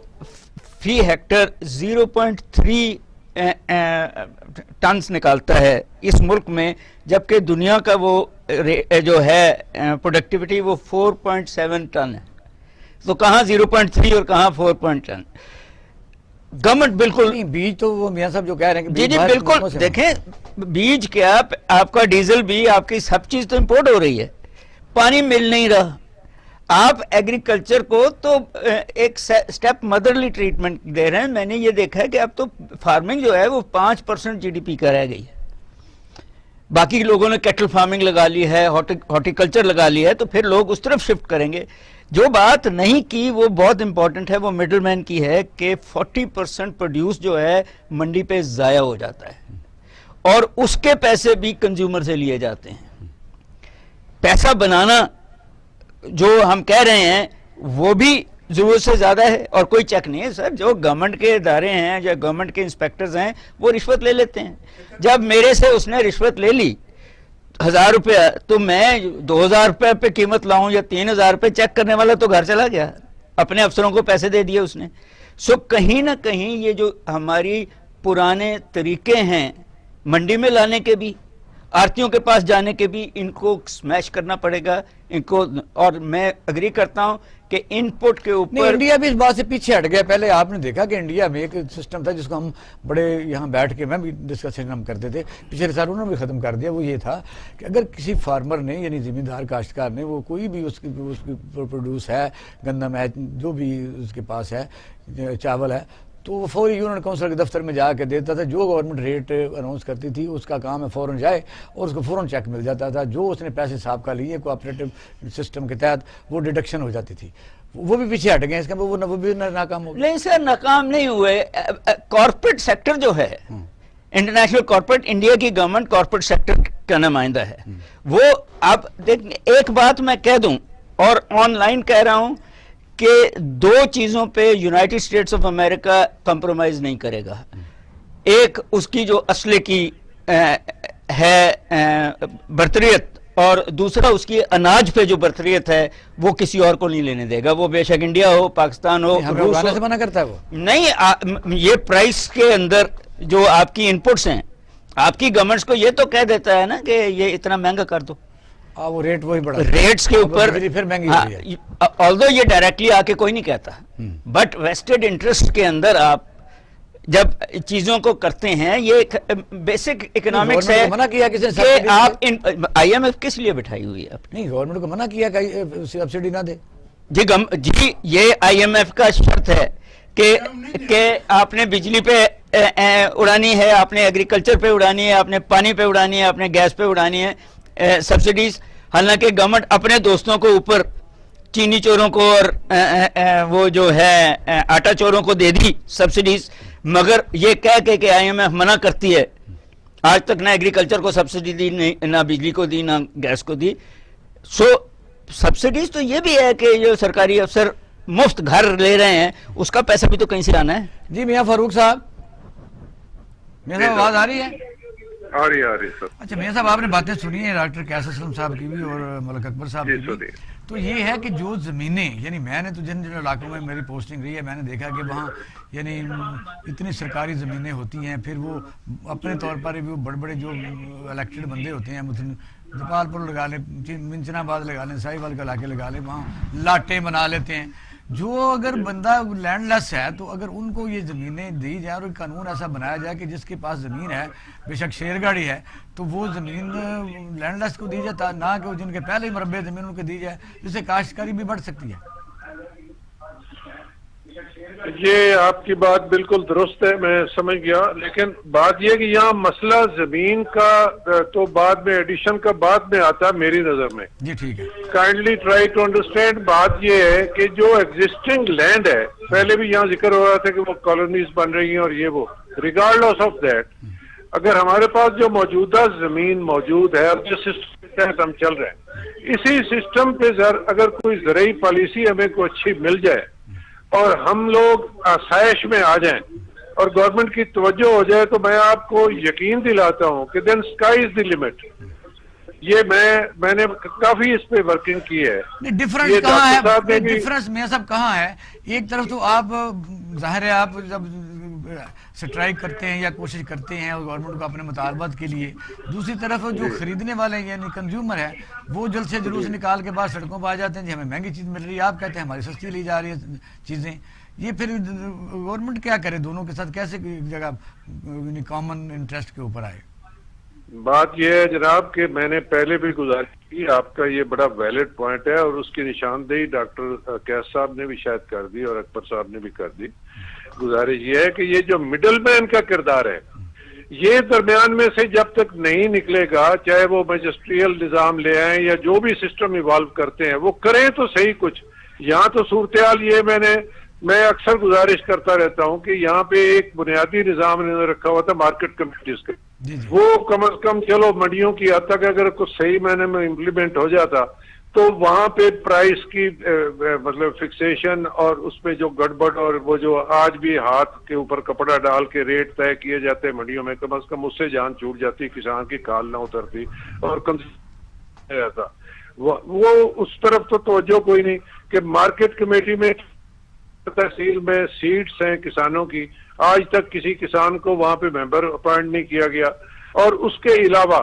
فی ہیکٹر 0.3 ٹنز نکالتا ہے اس ملک میں, جبکہ دنیا کا وہ جو ہے پروڈکٹیوٹی وہ 4.7 ٹن ہے. تو کہاں 0.3 اور کہاں 4.10. گورنمنٹ بالکل بیج تو وہ میاں صاحب جو کہہ رہے ہیں جی بالکل. دیکھیں بیج کیا, آپ کا ڈیزل بھی, آپ کی سب چیز تو امپورٹ ہو رہی ہے, پانی مل نہیں رہا. آپ ایگریکلچر کو تو ایک سٹیپ مدرلی ٹریٹمنٹ دے رہے ہیں. میں نے یہ دیکھا ہے کہ اب تو فارمنگ جو ہے وہ 5% GDP کا رہ گئی ہے. باقی لوگوں نے کیٹل فارمنگ لگا لی ہے, ہارٹیکلچر لگا لی ہے, تو پھر لوگ اس طرف شفٹ کریں گے. جو بات نہیں کی وہ بہت امپورٹنٹ ہے, وہ مڈل مین کی ہے کہ 40% پروڈیوس جو ہے منڈی پہ ضائع ہو جاتا ہے اور اس کے پیسے بھی کنزیومر سے لیے جاتے ہیں. پیسہ بنانا جو ہم کہہ رہے ہیں وہ بھی ضرورت سے زیادہ ہے اور کوئی چیک نہیں ہے سر. جو گورنمنٹ کے ادارے ہیں یا گورنمنٹ کے انسپیکٹرز ہیں وہ رشوت لے لیتے ہیں. جب میرے سے اس نے رشوت لے لی 1000 روپے تو میں 2000 روپے پہ قیمت لاؤں یا 3000 روپے چیک کرنے والا تو گھر چلا گیا, اپنے افسروں کو پیسے دے دیے اس نے. سو کہیں نہ کہیں یہ جو ہماری پرانے طریقے ہیں منڈی میں لانے کے بھی, آرتیوں کے پاس جانے کے بھی, ان کو سمیش کرنا پڑے گا ان کو. اور میں اگری کرتا ہوں کہ ان پٹ کے اوپر انڈیا بھی اس بات سے پیچھے ہٹ گیا. پہلے آپ نے دیکھا کہ انڈیا میں ایک سسٹم تھا جس کو ہم بڑے یہاں بیٹھ کے میں بھی ڈسکشن ہم کرتے تھے, پچھلے سال انہوں نے بھی ختم کر دیا. وہ یہ تھا کہ اگر کسی فارمر نے یعنی زمیندار کاشتکار نے وہ کوئی بھی اس کی پروڈیوس ہے, گندم ہے, جو بھی اس کے پاس ہے, چاول ہے, تو وہ فوری یونین کونسل کے دفتر میں جا کے دیتا تھا. جو گورنمنٹ ریٹ اناؤنس کرتی تھی اس کا کام ہے فوراً جائے اور اس کو فوراً چیک مل جاتا تھا. جو اس نے پیسے صاحب کا لیے کوآپریٹو سسٹم کے تحت وہ ڈیڈکشن ہو جاتی تھی. وہ بھی پیچھے ہٹ گئے اس کا, وہ بھی ناکام ہو گئے. نہیں سر ناکام نہیں ہوئے. کارپوریٹ سیکٹر جو ہے انٹرنیشنل کارپوریٹ, انڈیا کی گورنمنٹ کارپوریٹ سیکٹر کا نمائندہ ہے. وہ اب دیکھ ایک بات میں کہہ دوں اور آن لائن کہہ رہا ہوں کہ 2 چیزوں پہ United States of America compromise نہیں کرے گا. ایک اس کی جو اسلحے کی ہے برتریت, اور دوسرا اس کی اناج پہ جو برتریت ہے وہ کسی اور کو نہیں لینے دے گا. وہ بے شک انڈیا ہو, پاکستان ہو, روس ہو, سے منع کرتا ہے وہ نہیں. یہ پرائس کے اندر جو آپ کی انپٹس ہیں, آپ کی گورنمنٹس کو یہ تو کہہ دیتا ہے نا کہ یہ اتنا مہنگا کر دو. وہ ریٹ وہی بڑا ریٹس کے اوپر پھر مہنگی ہو رہی ہے. although یہ ڈائریکٹلی آ کے کوئی نہیں کہتا, بٹ ویسٹڈ انٹرسٹ کے اندر آپ جب چیزوں کو کرتے ہیں, یہ بیسک اکنامکس ہے کہ آپ آئی ایم ایف کس لیے بٹھائی ہوئی ہے. نہیں گورنمنٹ کو منع کیا کہ سبسڈی نہ دے. جی یہ آئی ایم ایف کا شرط ہے کہ آپ نے بجلی پہ اڑانی ہے, آپ نے ایگریکلچر پہ اڑانی ہے, آپ نے پانی پہ اڑانی ہے, آپ نے گیس پہ اڑانی ہے سبسڈیز. حالانکہ گورنمنٹ اپنے دوستوں کو اوپر چینی چوروں کو اور وہ جو ہے آٹا چوروں کو دے دی سبسڈیز, مگر یہ کہہ کے کہ آئی ایم ایف منع کرتی ہے. آج تک نہ ایگریکلچر کو سبسڈی دی, نہ بجلی کو دی, نہ گیس کو دی. سو سبسڈیز تو یہ بھی ہے کہ جو سرکاری افسر مفت گھر لے رہے ہیں اس کا پیسہ بھی تو کہیں سے آنا ہے. جی میاں فاروق صاحب, میاں صاحب آواز آ رہی ہے؟ آ رہی سر. اچھا میاں صاحب آپ نے باتیں سنی ہیں ڈاکٹر قیاس اسلم صاحب کی بھی اور ملک اکبر صاحب کی بھی. تو یہ ہے کہ جو زمینیں یعنی میں نے تو جن علاقوں میں میری پوسٹنگ رہی ہے میں نے دیکھا کہ وہاں یعنی اتنی سرکاری زمینیں ہوتی ہیں, پھر وہ اپنے طور پر بھی بڑے بڑے جو الیکٹڈ بندے ہوتے ہیں, جپال پور لگا لیں, منچنا آباد لگا لیں, ساہیوال کے علاقے لگا لیں, وہاں لاٹیں بنا لیتے ہیں. جو اگر بندہ لینڈ لیس ہے تو اگر ان کو یہ زمینیں دی جائیں اور قانون ایسا بنایا جائے کہ جس کے پاس زمین ہے, بے شک شیر گاڑی ہے, تو وہ زمین لینڈ لیس کو دی جاتا, نہ کہ جن کے پہلے ہی مربع زمین ان کو دی جائے, جس سے کاشتکاری بھی بڑھ سکتی ہے. یہ آپ کی بات بالکل درست ہے, میں سمجھ گیا. لیکن بات یہ کہ یہاں مسئلہ زمین کا تو بعد میں ایڈیشن کا بعد میں آتا ہے میری نظر میں. جی ٹھیک ہے. Kindly try to understand. بات یہ ہے کہ جو ایگزسٹنگ لینڈ ہے, پہلے بھی یہاں ذکر ہو رہا تھا کہ وہ کالونیز بن رہی ہیں اور یہ وہ, ریگارڈلس آف دیٹ, اگر ہمارے پاس جو موجودہ زمین موجود ہے اور جس سسٹم کے تحت ہم چل رہے ہیں, اسی سسٹم پہ اگر کوئی زرعی پالیسی ہمیں کو اچھی مل جائے اور ہم لوگ آسائش میں آ جائیں اور گورنمنٹ کی توجہ ہو جائے, تو میں آپ کو یقین دلاتا ہوں کہ دین اسکائی از دی لمٹ. یہ میں نے کافی اس پہ ورکنگ کی ہے. ڈفرنس کہاں ہے؟ ڈفرنس میاں صاحب کہاں ہے؟ ایک طرف تو آپ ظاہر ہے آپ جب سٹرائک کرتے ہیں یا کوشش کرتے ہیں اور گورنمنٹ کو اپنے مطالبات کے لیے, دوسری طرف جو خریدنے والے یعنی کنزیومر ہے وہ جلد سے جلوس نکال کے بعد سڑکوں پہ آ جاتے ہیں, جی ہمیں مہنگی چیز مل رہی ہے, آپ کہتے ہیں ہماری سستی لی جا رہی ہے چیزیں. یہ پھر گورنمنٹ کیا کرے, دونوں کے ساتھ کیسے ایک جگہ کامن انٹرسٹ کے اوپر آئے؟ بات یہ ہے جناب کہ میں نے پہلے بھی گزارش کی, آپ کا یہ بڑا ویلڈ پوائنٹ ہے اور اس کی نشاندہی ڈاکٹر قیاس صاحب نے بھی شاید کر دی اور اکبر صاحب نے بھی کر دی. گزارش یہ ہے کہ یہ جو مڈل مین کا کردار ہے, یہ درمیان میں سے جب تک نہیں نکلے گا, چاہے وہ میجسٹریل نظام لے آئیں یا جو بھی سسٹم ایوالو کرتے ہیں وہ کریں تو صحیح کچھ. یہاں تو صورتحال یہ میں اکثر گزارش کرتا رہتا ہوں کہ یہاں پہ ایک بنیادی نظام انہوں نے رکھا ہوا تھا مارکیٹ کمیٹیز کا. وہ کم از کم چلو منڈیوں کی حد تک اگر کچھ صحیح معنی میں امپلیمنٹ ہو جاتا تو وہاں پہ پرائس کی مطلب فکسیشن اور اس پہ جو گڑبڑ اور وہ جو آج بھی ہاتھ کے اوپر کپڑا ڈال کے ریٹ طے کیے جاتے ہیں منڈیوں میں، کم از کم اس سے جان چھوٹ جاتی، کسان کی کھال نہ اترتی اور جاتا۔ وہ اس طرف تو توجہ کوئی نہیں کہ مارکیٹ کمیٹی میں تحصیل میں سیٹس ہیں کسانوں کی، آج تک کسی کسان کو وہاں پہ ممبر اپوائنٹ نہیں کیا گیا۔ اور اس کے علاوہ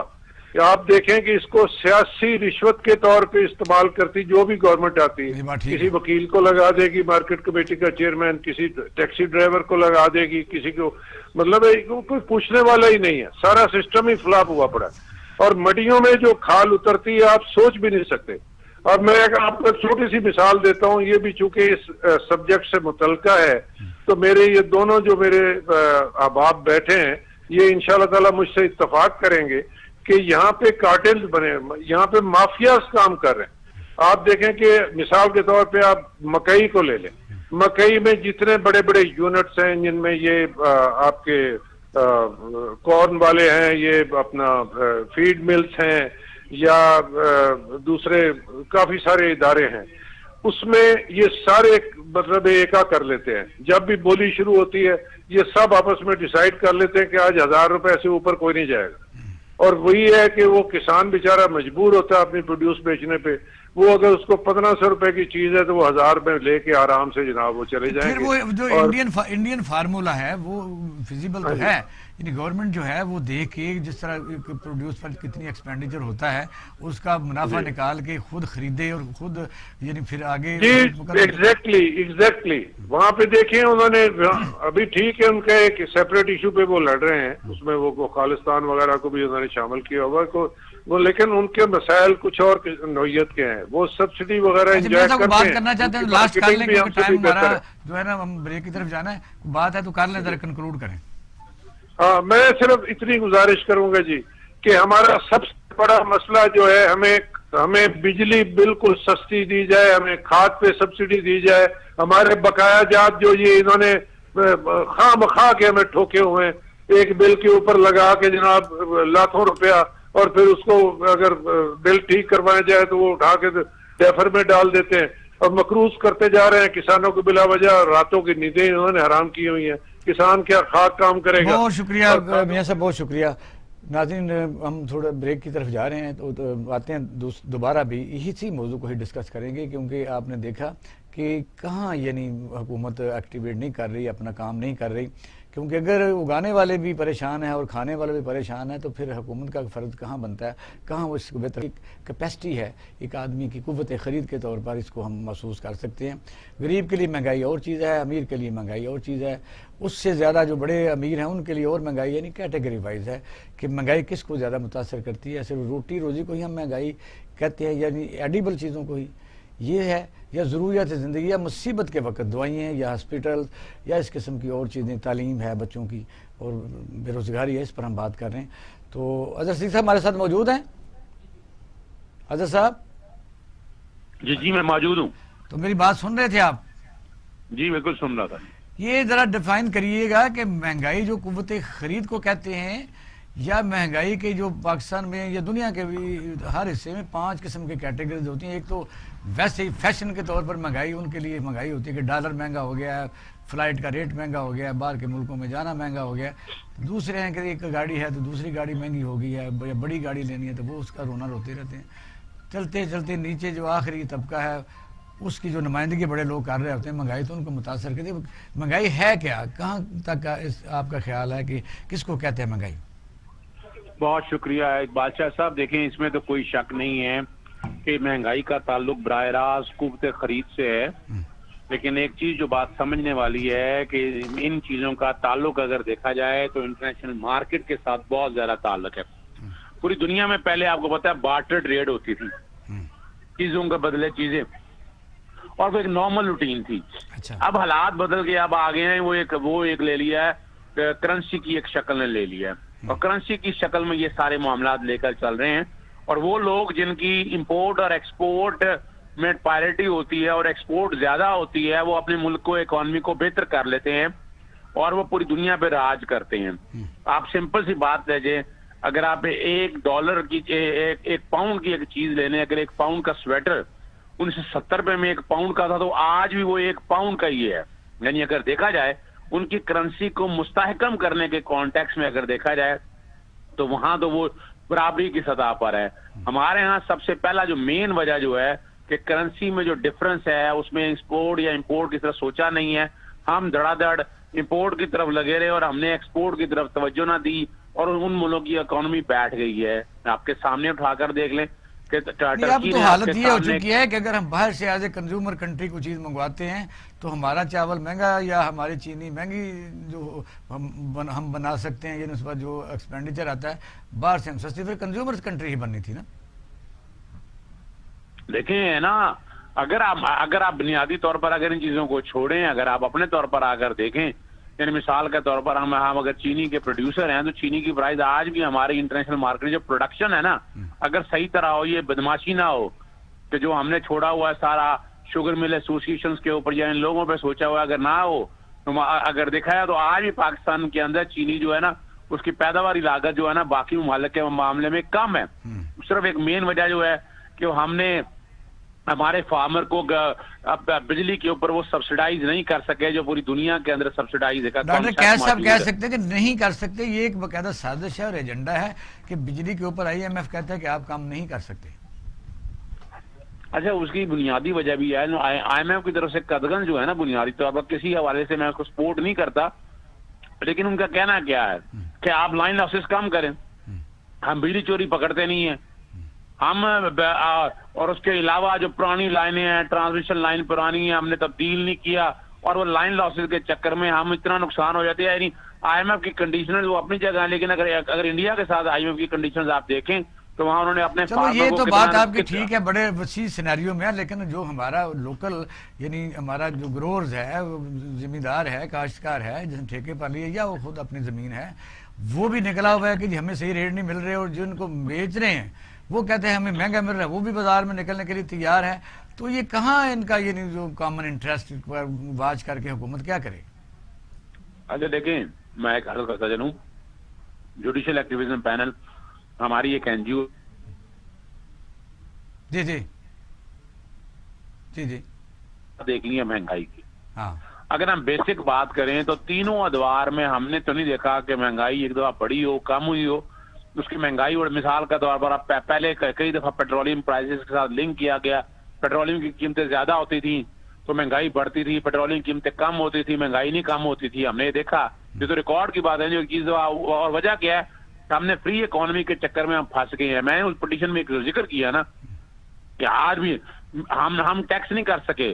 آپ دیکھیں کہ اس کو سیاسی رشوت کے طور پہ استعمال کرتی جو بھی گورنمنٹ آتی ہے، کسی وکیل کو لگا دے گی مارکیٹ کمیٹی کا چیئرمین، کسی ٹیکسی ڈرائیور کو لگا دے گی، کسی کو مطلب کوئی پوچھنے والا ہی نہیں ہے، سارا سسٹم ہی فلاپ ہوا پڑا ہے۔ اور منڈیوں میں جو کھال اترتی ہے آپ سوچ بھی نہیں سکتے۔ اور میں آپ کو ایک چھوٹی سی مثال دیتا ہوں، یہ بھی چونکہ اس سبجیکٹ سے متعلقہ ہے تو میرے یہ دونوں جو میرے احباب بیٹھے ہیں یہ انشاءاللہ تعالی مجھ سے اتفاق کریں گے کہ یہاں پہ کارٹلز بنے، یہاں پہ مافیاز کام کر رہے ہیں۔ آپ دیکھیں کہ مثال کے طور پہ آپ مکئی کو لے لیں، مکئی میں جتنے بڑے بڑے یونٹس ہیں جن میں یہ آپ کے کارن والے ہیں، یہ اپنا فیڈ ملز ہیں یا دوسرے کافی سارے ادارے ہیں، اس میں یہ سارے مطلب ایکا کر لیتے ہیں۔ جب بھی بولی شروع ہوتی ہے یہ سب آپس میں ڈیسائیڈ کر لیتے ہیں کہ آج 1000 روپے سے اوپر کوئی نہیں جائے گا، اور وہی ہے کہ وہ کسان بیچارہ مجبور ہوتا ہے اپنی پروڈیوس بیچنے پہ، وہ اگر اس کو 1500 روپے کی چیز ہے تو وہ 1000 میں لے کے آرام سے جناب وہ چلے جائیں گے۔ پھر وہ جو انڈین فارمولا ہے وہ فیزیبل تو ہے، یعنی گورنمنٹ جو ہے وہ دیکھ کے جس طرح پروڈیوس پر کتنی ایکسپینڈیچر ہوتا ہے اس کا منافع نکال کے خود خریدے اور خود یعنی پھر آگے۔ جی ایگزیکٹلی وہاں پہ دیکھیں انہوں نے ابھی ٹھیک ہے ان کا ایک سیپریٹ ایشو پہ وہ لڑ رہے ہیں، اس میں وہ خالصتان وغیرہ کو بھی انہوں نے شامل کیا ہوگا وہ، لیکن ان کے مسائل کچھ اور نوعیت کے ہیں، وہ سبسڈی وغیرہ انجوائے کرتے ہیں۔ بات کرنا چاہتے ہیں لاسٹ کر لیں کیونکہ ٹائم ہمارا جو ہے نا ہم بریک کی طرف جانا ہے، بات ہے تو کر لیں ذرا کنکلوڈ کریں۔ ہاں میں صرف اتنی گزارش کروں گا جی کہ ہمارا سب سے بڑا مسئلہ جو ہے ہمیں بجلی بالکل سستی دی جائے، ہمیں کھاد پہ سبسڈی دی جائے، ہمارے بقایا جات جو یہ انہوں نے خواہ مخواہ کے ہمیں ٹھوکے ہوئے ہیں، ایک بل کے اوپر لگا کے جناب لاکھوں روپیہ، اور پھر اس کو اگر بل ٹھیک کروایا جائے تو وہ اٹھا کے ڈیفر میں ڈال دیتے ہیں اور مقروض کرتے جا رہے ہیں کسانوں کو بلا وجہ، راتوں کی نیندیں انہوں نے حرام کی ہوئی ہیں۔ کسان کیا خاک کام کرے گا۔ بہت شکریہ میاں صاحب، بہت شکریہ۔ ناظرین ہم تھوڑا بریک کی طرف جا رہے ہیں تو آتے ہیں دوبارہ بھی اسی موضوع کو ہی ڈسکس کریں گے، کیونکہ آپ نے دیکھا کہ کہاں یعنی حکومت ایکٹیویٹ نہیں کر رہی، اپنا کام نہیں کر رہی، کیونکہ اگر اگانے والے بھی پریشان ہیں اور کھانے والے بھی پریشان ہیں تو پھر حکومت کا فرض کہاں بنتا ہے، کہاں وہ اس کو بہتر کیپیسٹی ہے ایک آدمی کی قوت خرید کے طور پر اس کو ہم محسوس کر سکتے ہیں۔ غریب کے لیے مہنگائی اور چیز ہے، امیر کے لیے مہنگائی اور چیز ہے، اس سے زیادہ جو بڑے امیر ہیں ان کے لیے اور مہنگائی، یعنی کیٹیگری وائز ہے کہ مہنگائی کس کو زیادہ متاثر کرتی ہے، صرف روٹی روزی کو ہی ہم مہنگائی کہتے ہیں یعنی ایڈیبل چیزوں کو ہی یہ ہے، یا ضروریات زندگی یا مصیبت کے وقت دوائیں یا ہاسپٹل یا اس قسم کی اور چیزیں، تعلیم ہے بچوں کی اور بے روزگاری ہے، اس پر ہم بات کر رہے ہیں۔ تو اظہر صدیق صاحب ہمارے ساتھ موجود ہیں۔ اظہر صاحب جی میں موجود ہوں۔ تو میری بات سن رہے تھے آپ؟ جی بالکل سن رہا تھا۔ یہ ذرا ڈیفائن کریے گا کہ مہنگائی جو قوت خرید کو کہتے ہیں یا مہنگائی کے جو پاکستان میں یا دنیا کے بھی ہر حصے میں 5 قسم کے کیٹیگریز ہوتی ہیں۔ ایک تو ویسے ہی فیشن کے طور پر مہنگائی، ان کے لیے مہنگائی ہوتی ہے کہ ڈالر مہنگا ہو گیا ہے، فلائٹ کا ریٹ مہنگا ہو گیا ہے، باہر کے ملکوں میں جانا مہنگا ہو گیا ہے۔ دوسرے ہیں کہ ایک گاڑی ہے تو دوسری گاڑی مہنگی ہو گئی ہے، یا بڑی گاڑی لینی ہے تو وہ اس کا رونا روتے رہتے ہیں۔ چلتے چلتے نیچے جو آخری طبقہ ہے اس کی جو نمائندگی بڑے لوگ کر رہے ہوتے ہیں، مہنگائی تو ان کو متاثر کرتی ہے۔ مہنگائی ہے کیا، کہاں تک آپ کا خیال ہے کہ کس کو کہتے ہیں مہنگائی؟ بہت شکریہ اقبال شاہ صاحب۔ دیکھیں اس میں تو کوئی شک نہیں ہے کہ مہنگائی کا تعلق براہ راست قوت خرید سے ہے، لیکن ایک چیز جو بات سمجھنے والی ہے کہ ان چیزوں کا تعلق اگر دیکھا جائے تو انٹرنیشنل مارکیٹ کے ساتھ بہت زیادہ تعلق ہے۔ پوری دنیا میں پہلے آپ کو پتا ہے بارٹر ٹریڈ ہوتی تھی، چیزوں کے بدلے چیزیں، اور وہ ایک نارمل روٹین تھی۔ اب حالات بدل کے اب آگے ہیں، وہ ایک لے لیا ہے، کرنسی کی ایک شکل نے لے لیا ہے، اور کرنسی کی شکل میں یہ سارے معاملات لے کر چل رہے ہیں۔ اور وہ لوگ جن کی امپورٹ اور ایکسپورٹ میں پیرٹی ہوتی ہے اور ایکسپورٹ زیادہ ہوتی ہے، وہ اپنے ملک کو، اکانومی کو بہتر کر لیتے ہیں، اور وہ پوری دنیا پہ راج کرتے ہیں. آپ سمپل سی بات لیجیے, اگر آپ $1 کی ایک پاؤنڈ کی ایک چیز لینے, اگر 1 پاؤنڈ کا سویٹر 1970 میں 1 پاؤنڈ کا تھا تو آج بھی وہ 1 پاؤنڈ کا ہی ہے. یعنی اگر دیکھا جائے ان کی کرنسی کو مستحکم کرنے کے کانٹیکس میں اگر دیکھا جائے تو وہاں تو وہ برابری کی سطح پر ہے. ہمارے ہاں سب سے پہلا جو مین وجہ جو ہے کہ کرنسی میں جو ڈفرنس ہے اس میں ایکسپورٹ یا امپورٹ کی طرف سوچا نہیں ہے. ہم دھڑا دھڑ امپورٹ کی طرف لگے رہے اور ہم نے ایکسپورٹ کی طرف توجہ نہ دی اور ان ملکوں کی اکانومی بیٹھ گئی ہے. آپ کے سامنے اٹھا کر دیکھ لیں کہ اب ٹرکی تو نے حالت یہ ہو چکی ہے کہ اگر ہم باہر سے ایز اے کنزیومر کنٹری کو چیز منگواتے ہیں تو ہمارا چاول مہنگا یا ہماری چینی مہنگی جو ہم بنا سکتے ہیں, یہ نسبت جو ایکسپینڈیچر آتا ہے باہر سے ہم سستی, پھر کنزیومر کنٹری ہی بننی تھی نا. دیکھیں نا, اگر آپ بنیادی طور پر اگر ان چیزوں کو چھوڑیں, اگر آپ اپنے طور پر آ کر دیکھیں, یعنی مثال کے طور پر ہم اگر چینی کے پروڈیوسر ہیں تو چینی کی پرائز آج بھی ہماری انٹرنیشنل مارکیٹ جو پروڈکشن ہے نا, اگر صحیح طرح ہو, یہ بدماشی نہ ہو کہ جو ہم نے چھوڑا ہوا ہے سارا شوگر مل ایسوسیشنز کے اوپر یا ان لوگوں پہ سوچا ہوا ہے, اگر نہ ہو تو اگر دیکھا ہے تو آج بھی پاکستان کے اندر چینی جو ہے نا اس کی پیداواری لاگت جو ہے نا باقی ممالک کے معاملے میں کم ہے. صرف ایک مین وجہ جو ہے کہ ہم نے ہمارے فارمر کو بجلی کے اوپر وہ سبسڈائز نہیں کر سکے جو پوری دنیا کے اندر سبسڈائز ہے. ڈاکٹر کیس صاحب کہہ سکتے ہیں کہ نہیں کر سکتے, یہ ایک باقاعدہ سازش ہے اور ایجنڈا ہے کہ بجلی کے اوپر IMF کہتا ہے کہ آپ کام نہیں کر سکتے. اچھا, اس کی بنیادی وجہ بھی ہے IMF کی طرف سے قدغن جو ہے نا, بنیادی طور پر کسی حوالے سے میں اس کو سپورٹ نہیں کرتا, لیکن ان کا کہنا کیا ہے کہ آپ لائن لاسز کم کریں, ہم بجلی چوری پکڑتے نہیں ہیں, ہم اور اس کے علاوہ جو پرانی لائنیں ہیں, ٹرانسمیشن لائن پرانی ہے, ہم نے تبدیل نہیں کیا اور وہ لائن لاسز کے چکر میں ہم اتنا نقصان ہو جاتے ہیں. یعنی IMF کی کنڈیشنز وہ اپنی جگہ ہیں, لیکن اگر انڈیا کے ساتھ IMF کی کنڈیشنز آپ دیکھیں تو وہاں انہوں نے اپنے چلو یہ تو بات آپ کی ٹھیک ہے, بڑے وسیع سینیریو میں ہے, لیکن جو ہمارا لوکل یعنی ہمارا جو گروورز ہے, زمیندار ہے, کاشتکار ہے, جس نے ٹھیکے پر لیے یا وہ خود اپنی زمین ہے, وہ بھی نکلا ہوا ہے کہ ہمیں صحیح ریٹ نہیں مل رہے, اور جن کو بیچ رہے ہیں وہ کہتے ہیں ہمیں مہنگا مل رہا ہے, وہ بھی بازار میں نکلنے کے لیے تیار ہے. تو یہ کہاں ان کا یہ جو کامن انٹرسٹ پر واچ کر کے حکومت کیا کرے؟ اچھا دیکھیں, میں ایک عرض کرتا چلوں, جوڈیشل ایکٹیویزم پینل ہماری ایک NGO جی جی جی جی دیکھ لی ہے مہنگائی کی. ہاں, اگر ہم بیسک بات کریں تو تینوں ادوار میں ہم نے تو نہیں دیکھا کہ مہنگائی ایک دفعہ بڑی ہو, کم ہوئی ہو. اس کی مہنگائی اور مثال کے طور پر پہلے کئی دفعہ پیٹرولیم پرائسز کے ساتھ لنک کیا گیا, پیٹرولیم کی قیمتیں زیادہ ہوتی تھیں تو مہنگائی بڑھتی تھی, پیٹرولیم کی قیمتیں کم ہوتی تھی, مہنگائی نہیں کم ہوتی تھی. ہم نے دیکھا, یہ تو ریکارڈ کی بات ہے جو چیز, اور وجہ کیا ہے کہ ہم نے فری اکانومی کے چکر میں ہم پھنس گئے ہیں. میں نے اس پٹیشن میں ایک ذکر کیا نا کہ آج بھی ہم ٹیکس نہیں کر سکے,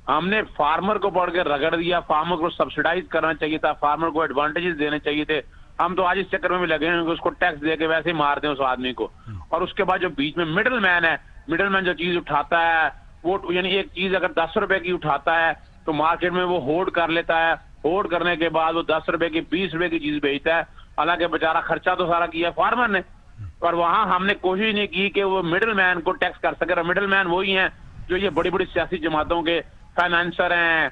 ہم نے فارمر کو پڑھ کے رگڑ دیا, فارمر کو سبسڈائز کرنا چاہیے تھا, فارمر کو ایڈوانٹیجز دینے چاہیے تھے. ہم تو آج اس چکر میں بھی لگے ہیں کہ اس کو ٹیکس دے کے ویسے ہی مار دیں اس آدمی کو. اور اس کے بعد جو بیچ میں مڈل مین ہے, مڈل مین جو چیز اٹھاتا ہے وہ, یعنی ایک چیز اگر 10 روپے کی اٹھاتا ہے تو مارکیٹ میں وہ ہولڈ کر لیتا ہے, ہولڈ کرنے کے بعد وہ 10 روپے کی 20 روپے کی چیز بیچتا ہے, حالانکہ بیچارہ خرچہ تو سارا کیا فارمر نے. اور وہاں ہم نے کوشش نہیں کی کہ وہ مڈل مین کو ٹیکس کر سکے. مڈل مین وہی ہیں جو یہ بڑی بڑی سیاسی جماعتوں کے فائنانسر ہیں,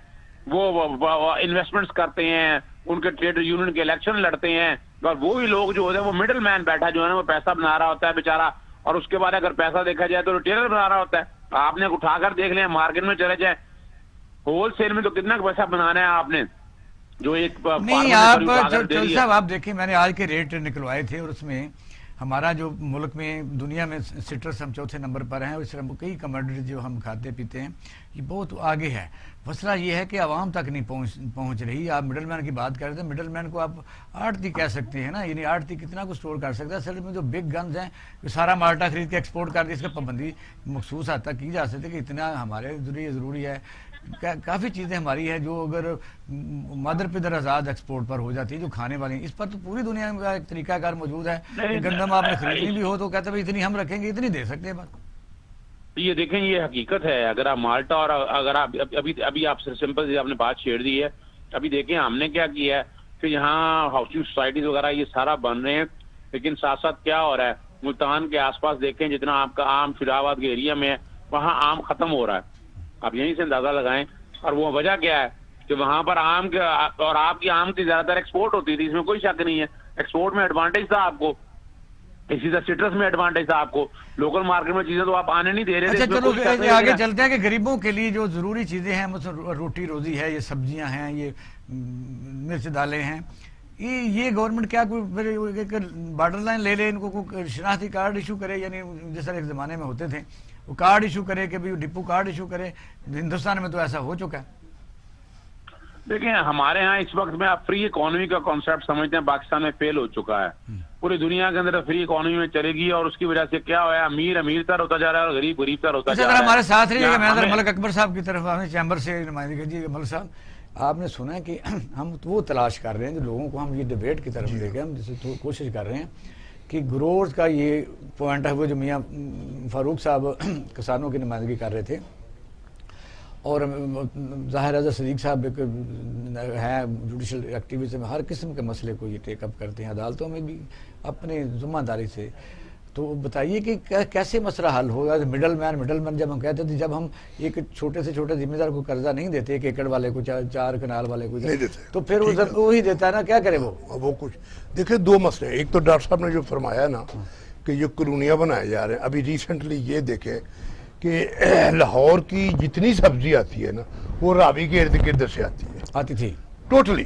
وہ انویسٹمنٹس کرتے ہیں, ان کے ٹریڈ یونین کے الیکشن لڑتے ہیں, اور وہی لوگ جو ہوتے ہیں وہ مڈل مین بیٹھا جو ہے نا وہ پیسہ بنا رہا ہوتا ہے بیچارہ, اور اس کے بعد اگر پیسہ دیکھا جائے تو ریٹیلر بنا رہا ہوتا ہے. آپ نے اٹھا کر دیکھ لیں, مارکیٹ میں چلے جائیں, ہول سیل میں تو کتنا پیسہ بنانا ہے آپ نے, جو ایک نہیں آپ چل صاحب آپ دیکھیں, میں نے آج کے ریٹ نکلوائے تھے اور اس میں ہمارا جو ملک میں دنیا میں سٹرس ہم 4تھے نمبر پر ہیں, اور اس طرح کئی کموڈٹی جو ہم کھاتے پیتے ہیں یہ بہت آگے ہے. مسئلہ یہ ہے کہ عوام تک نہیں پہنچ رہی. آپ مڈل مین کی بات کر رہے تھے, مڈل مین کو آپ آڑتی کہہ سکتے ہیں نا, یعنی آڑتی کتنا کو سٹور کر سکتا ہے. اصل میں جو بگ گنز ہیں جو سارا مالٹا خرید کے ایکسپورٹ کر دی, اس کا پابندی مخصوص حد تک کی جا سکتی ہے کہ اتنا ہمارے ضروری ہے. کافی چیزیں ہماری ہیں جو اگر مادر پدر آزاد ایکسپورٹ پر ہو جاتی ہے جو کھانے والی ہیں, اس پر تو پوری دنیا میں ایک طریقہ کار موجود ہے. گندم آپ نے خریدنی بھی ہو تو کہتے ہیں اتنی ہم رکھیں گے, اتنی دے سکتے ہیں. بات یہ دیکھیں, یہ حقیقت ہے. اگر آپ مالٹا اور اگر آپ ابھی آپ سے سمپل سے آپ نے بات چھیڑ دی ہے, ابھی دیکھیں ہم نے کیا کیا ہے کہ یہاں ہاؤسنگ سوسائٹیز وغیرہ یہ سارا بن رہے ہیں, لیکن ساتھ ساتھ کیا ہو رہا ہے, ملتان کے آس پاس دیکھیں جتنا آپ کا آم فیروز کے ایریا میں ہے وہاں آم ختم ہو رہا ہے. آپ یہیں سے اندازہ لگائیں, اور وہ وجہ کیا ہے کہ وہاں پر آم کے اور آپ کی آم کی زیادہ تر ایکسپورٹ ہوتی تھی، اس میں کوئی شک نہیں ہے، ایکسپورٹ میں ایڈوانٹیج تھا آپ کو، اسی طرح سٹرس میں ایڈوانٹیج تھا آپ کو، لوکل مارکیٹ میں چیزیں تو آپ آنے نہیں دے رہے تھے. اچھا چلو آگے چلتے ہیں کہ غریبوں کے لیے جو ضروری چیزیں ہیں مثلا روٹی روزی ہے، یہ سبزیاں ہیں، یہ مرچ دالیں ہیں، یہ گورنمنٹ کیا کوئی بارڈر لائن لے لے، ان کو کوئی شناختی کارڈ ایشو کرے، یعنی جس طرح ایک زمانے میں ہوتے تھے وہ کارڈ ایشو کرے کہ بھی ڈپو کارڈ ایشو کرے. ہندوستان میں تو ایسا ہو چکا ہے. دیکھیں ہمارے ہاں اس وقت میں آپ فری اکانومی کا کانسیپٹ سمجھتے ہیں، پاکستان میں فیل ہو چکا ہے. پوری دنیا کے اندر فری اکانومی میں چلے گی اور اس کی وجہ سے کیا ہوا ہے، امیر امیر تر ہوتا جا رہا ہے اور غریب غریب تر ہوتا جا رہا ہے. ہمارے ساتھ رہیے گا. میں ملک اکبر صاحب کی طرف ہمیں چیمبر سے نمائندگی. جی ملک صاحب، آپ نے سنا ہے کہ ہم وہ تلاش کر رہے ہیں جو لوگوں کو ہم یہ ڈیبیٹ کی طرف لے کے ہم جسے کوشش کر رہے ہیں کہ گروتھ کا یہ پوائنٹ ہے وہ جو میاں فاروق صاحب کسانوں کی نمائندگی کر رہے تھے، اور ظاہر رضا صدیق صاحب ایک ہیں جوڈیشل ایکٹیویزم میں ہر قسم کے مسئلے کو یہ ٹیک اپ کرتے ہیں عدالتوں میں بھی اپنے ذمہ داری سے. تو بتائیے کہ کیسے مسئلہ حل ہوگا. مڈل مین جب ہم کہتے تھے، جب ہم ایک چھوٹے سے چھوٹے ذمہ دار کو قرضہ نہیں دیتے، ایک ایکڑ والے کو 4 کنال والے کو نہیں دیتے، تو پھر وہی دیتا ہے نا، کیا کرے وہ کچھ. دیکھیں 2 مسئلے ہیں. ایک تو ڈاکٹر صاحب نے جو فرمایا نا کہ یہ کالونیاں بنائے جا رہے ہیں. ابھی ریسنٹلی یہ دیکھیں کہ لاہور کی جتنی سبزی آتی ہے نا وہ راوی کے ارد گرد سے آتی تھی ٹوٹلی.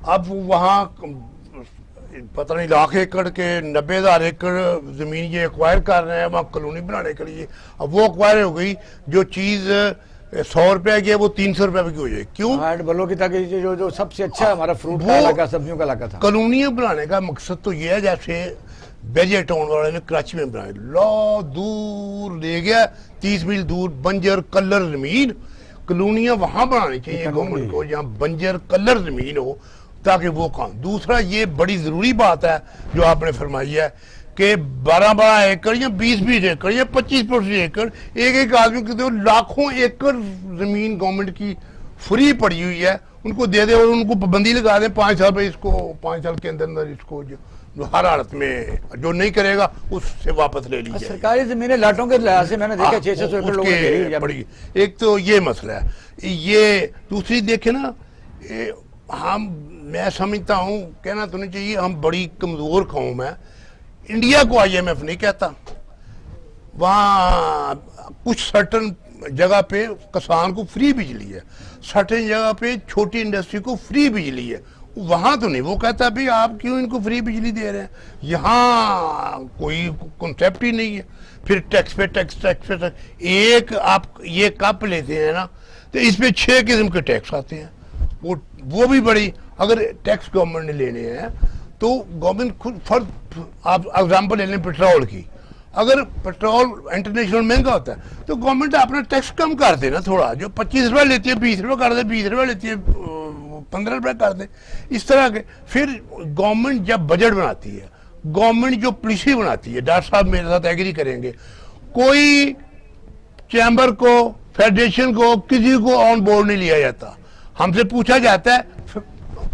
اب وہاں پتہ نہیں لاکھ ایکڑ کے 90,000 ایکڑ زمین یہ ایکوائر کر رہے ہیں وہاں کالونی بنانے کے لیے. اب وہ ایکوائر ہو گئی، جو چیز 100 روپے کی ہے وہ 300 روپے کی ہو جائے. کیوں؟ بلو کی تاکہ جو سب سے اچھا ہمارا فروٹ کا علاقہ، سبزیوں کا علاقہ تھا. کالونیاں بنانے کا مقصد تو یہ ہے، جیسے بیجے ٹاؤن والے نے کراچی میں بنائے، دور لے گیا 30 میل دور بنجر کلر زمین. کالونیاں وہاں بنانی چاہیے گورنمنٹ کو جہاں بنجر کلر زمین ہو تاکہ وہ کام. دوسرا یہ بڑی ضروری بات ہے جو آپ نے فرمائی ہے کہ 12 ایکڑ یا 20 ایکڑ یا 25 ایکڑ ایک آدمی کو لاکھوں ایکڑ زمین گورنمنٹ کی فری پڑی ہوئی ہے، ان کو دے دے اور ان کو پابندی لگا دیں 5 سال پہ، اس کو 5 سال کے اندر اس کو جو ہر حالت میں جو نہیں کرے گا اس سے واپس لے لی جائے. سرکاری زمینیں لاٹوں کے لحاظ سے میں نے دیکھا 600 ایکڑ لوگوں نے پڑی. ایک تو یہ مسئلہ ہے. یہ دوسری دیکھیں نا، میں سمجھتا ہوں، کہنا تو نہیں چاہیے، ہم بڑی کمزور قوم ہے. انڈیا کو IMF نہیں کہتا. وہاں کچھ سرٹن جگہ پہ کسان کو فری بجلی ہے، سرٹن جگہ پہ چھوٹی انڈسٹری کو فری بجلی ہے. وہاں تو نہیں وہ کہتا بھی آپ کیوں ان کو فری بجلی دے رہے ہیں. یہاں کوئی کنسیپٹ ہی نہیں ہے. پھر ٹیکس پہ ٹیکس ایک آپ یہ کپ لیتے ہیں نا تو اس پہ 6 قسم کے ٹیکس آتے ہیں. وہ بھی بڑی، اگر ٹیکس گورنمنٹ نے لینے ہیں تو گورنمنٹ خود فرد، آپ ایگزامپل لے لیں پٹرول کی. اگر پٹرول انٹرنیشنل مہنگا ہوتا ہے تو گورنمنٹ اپنا ٹیکس کم کر دے نا تھوڑا. جو 25 روپے لیتی ہے 20 روپے کر دے، 20 روپے لیتی ہے 15 روپے کر دے. اس طرح کے پھر گورنمنٹ جب بجٹ بناتی ہے، گورنمنٹ جو پالیسی بناتی ہے، ڈاکٹر صاحب میرے ساتھ ایگری کریں گے، کوئی چیمبر کو، فیڈریشن کو، کسی کو آن بورڈ نہیں لیا جاتا. ہم سے پوچھا جاتا ہے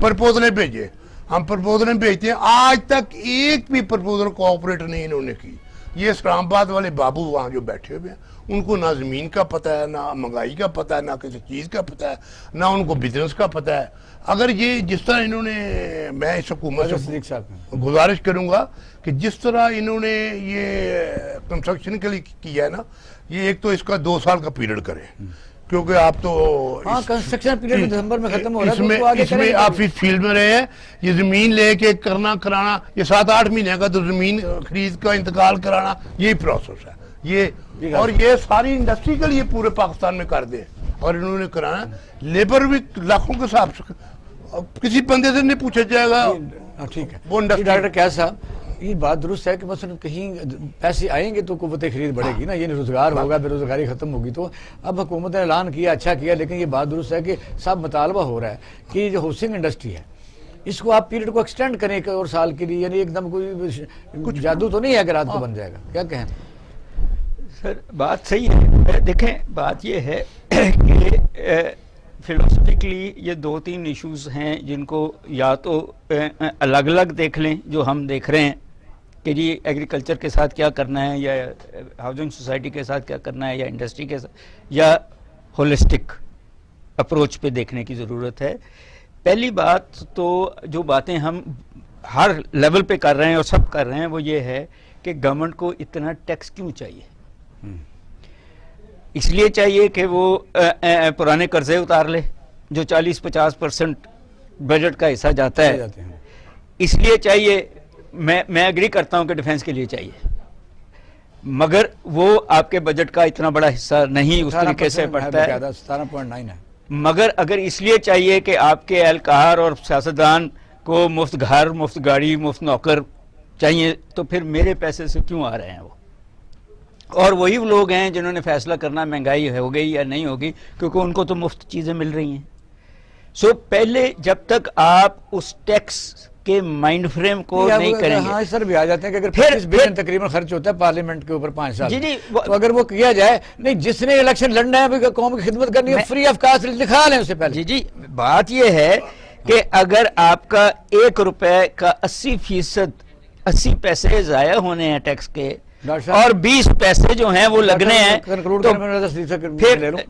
پرپوزلیں بھیجے، ہم پرپوزلیں بھیجتے ہیں. آج تک ایک بھی پرپوزل کوآپریٹ نہیں انہوں نے کی. یہ اسلام آباد والے بابو وہاں جو بیٹھے ہوئے ہیں، ان کو نہ زمین کا پتہ ہے، نہ مہنگائی کا پتہ ہے، نہ کسی چیز کا پتہ ہے، نہ ان کو بزنس کا پتہ ہے. اگر یہ جس طرح انہوں نے، میں اس حکومت سے گزارش کروں گا کہ جس طرح انہوں نے یہ کنسٹرکشن کے لیے کیا ہے نا، یہ ایک تو اس کا 2 سال کا پیریڈ کریں، کیونکہ آپ تو کنسٹرکشن پیریڈ دسمبر میں ختم ہو رہا ہے. اس میں آپ اس فیلڈ میں رہے ہیں. یہ زمین لے کے کرنا کرانا، یہ 7-8 مہینے کا تو زمین خرید کا انتقال کرانا، یہی پروسیس ہے. یہ اور یہ ساری انڈسٹری کے لیے پورے پاکستان میں کر دیں اور انہوں نے کرانا. لیبر بھی لاکھوں کے حساب سے، کسی بندے سے نہیں پوچھا جائے گا. ٹھیک ہے وہ ڈاکٹر کیا صاحب، یہ بات درست ہے کہ مثلا کہیں پیسے آئیں گے تو قوت خرید بڑھے گی نا، یہ روزگار ہوگا، بے روزگاری ختم ہوگی. تو اب حکومت نے اعلان کیا، اچھا کیا، لیکن یہ بات درست ہے کہ سب مطالبہ ہو رہا ہے کہ یہ جو ہاؤسنگ انڈسٹری ہے اس کو آپ پیریڈ کو ایکسٹینڈ کریں 1 اور سال کے لیے. یعنی ایک دم کوئی جادو تو نہیں ہے کہ رات کو بن جائے گا. کیا کہیں سر؟ بات صحیح ہے. دیکھیں بات یہ ہے کہ فلسفیکلی یہ 2-3 ایشوز ہیں جن کو یا تو الگ الگ دیکھ لیں جو ہم دیکھ رہے ہیں کہ جی ایگریکلچر کے ساتھ کیا کرنا ہے، یا ہاؤسنگ سوسائٹی کے ساتھ کیا کرنا ہے، یا انڈسٹری کے ساتھ، یا ہولسٹک اپروچ پہ دیکھنے کی ضرورت ہے. پہلی بات تو جو باتیں ہم ہر لیول پہ کر رہے ہیں اور سب کر رہے ہیں وہ یہ ہے کہ گورنمنٹ کو اتنا ٹیکس کیوں چاہیے. اس لیے چاہیے کہ وہ پرانے قرضے اتار لے جو 40-50% بجٹ کا حصہ جاتا ہے. اس لیے چاہیے, میں ایگری کرتا ہوں کہ ڈیفینس کے لیے چاہیے, مگر وہ آپ کے بجٹ کا اتنا بڑا حصہ نہیں اس طریقے سے پڑتا ہے. 17.9 ہے. مگر اگر اس لیے چاہیے کہ آپ کے اہلکار اور سیاستدان کو مفت گھر, مفت گاڑی, مفت نوکر چاہیے, تو پھر میرے پیسے سے کیوں آ رہے ہیں وہ؟ اور وہی لوگ ہیں جنہوں نے فیصلہ کرنا مہنگائی ہو گئی یا نہیں ہوگی, کیونکہ ان کو تو مفت چیزیں مل رہی ہیں. سو پہلے جب تک آپ اس ٹیکس کے مائنڈ فریم کو نہیں کریں گے. ہاں سر بھی آ جاتے ہیں کہ اگر 25 بلین تقریباً خرچ ہوتا ہے پارلیمنٹ کے اوپر 5 سال, تو اگر وہ کیا جائے, نہیں جس نے الیکشن لڑنا ہے قوم کی خدمت کرنی ہے, فری آف کاسٹ لکھا لیں اسے پہلے. جی بات یہ ہے کہ اگر آپ کا 1 روپے کا 80 پیسے ضائع ہونے ہیں ٹیکس کے, اور 20 پیسے جو ہیں وہ لگنے ہیں, تو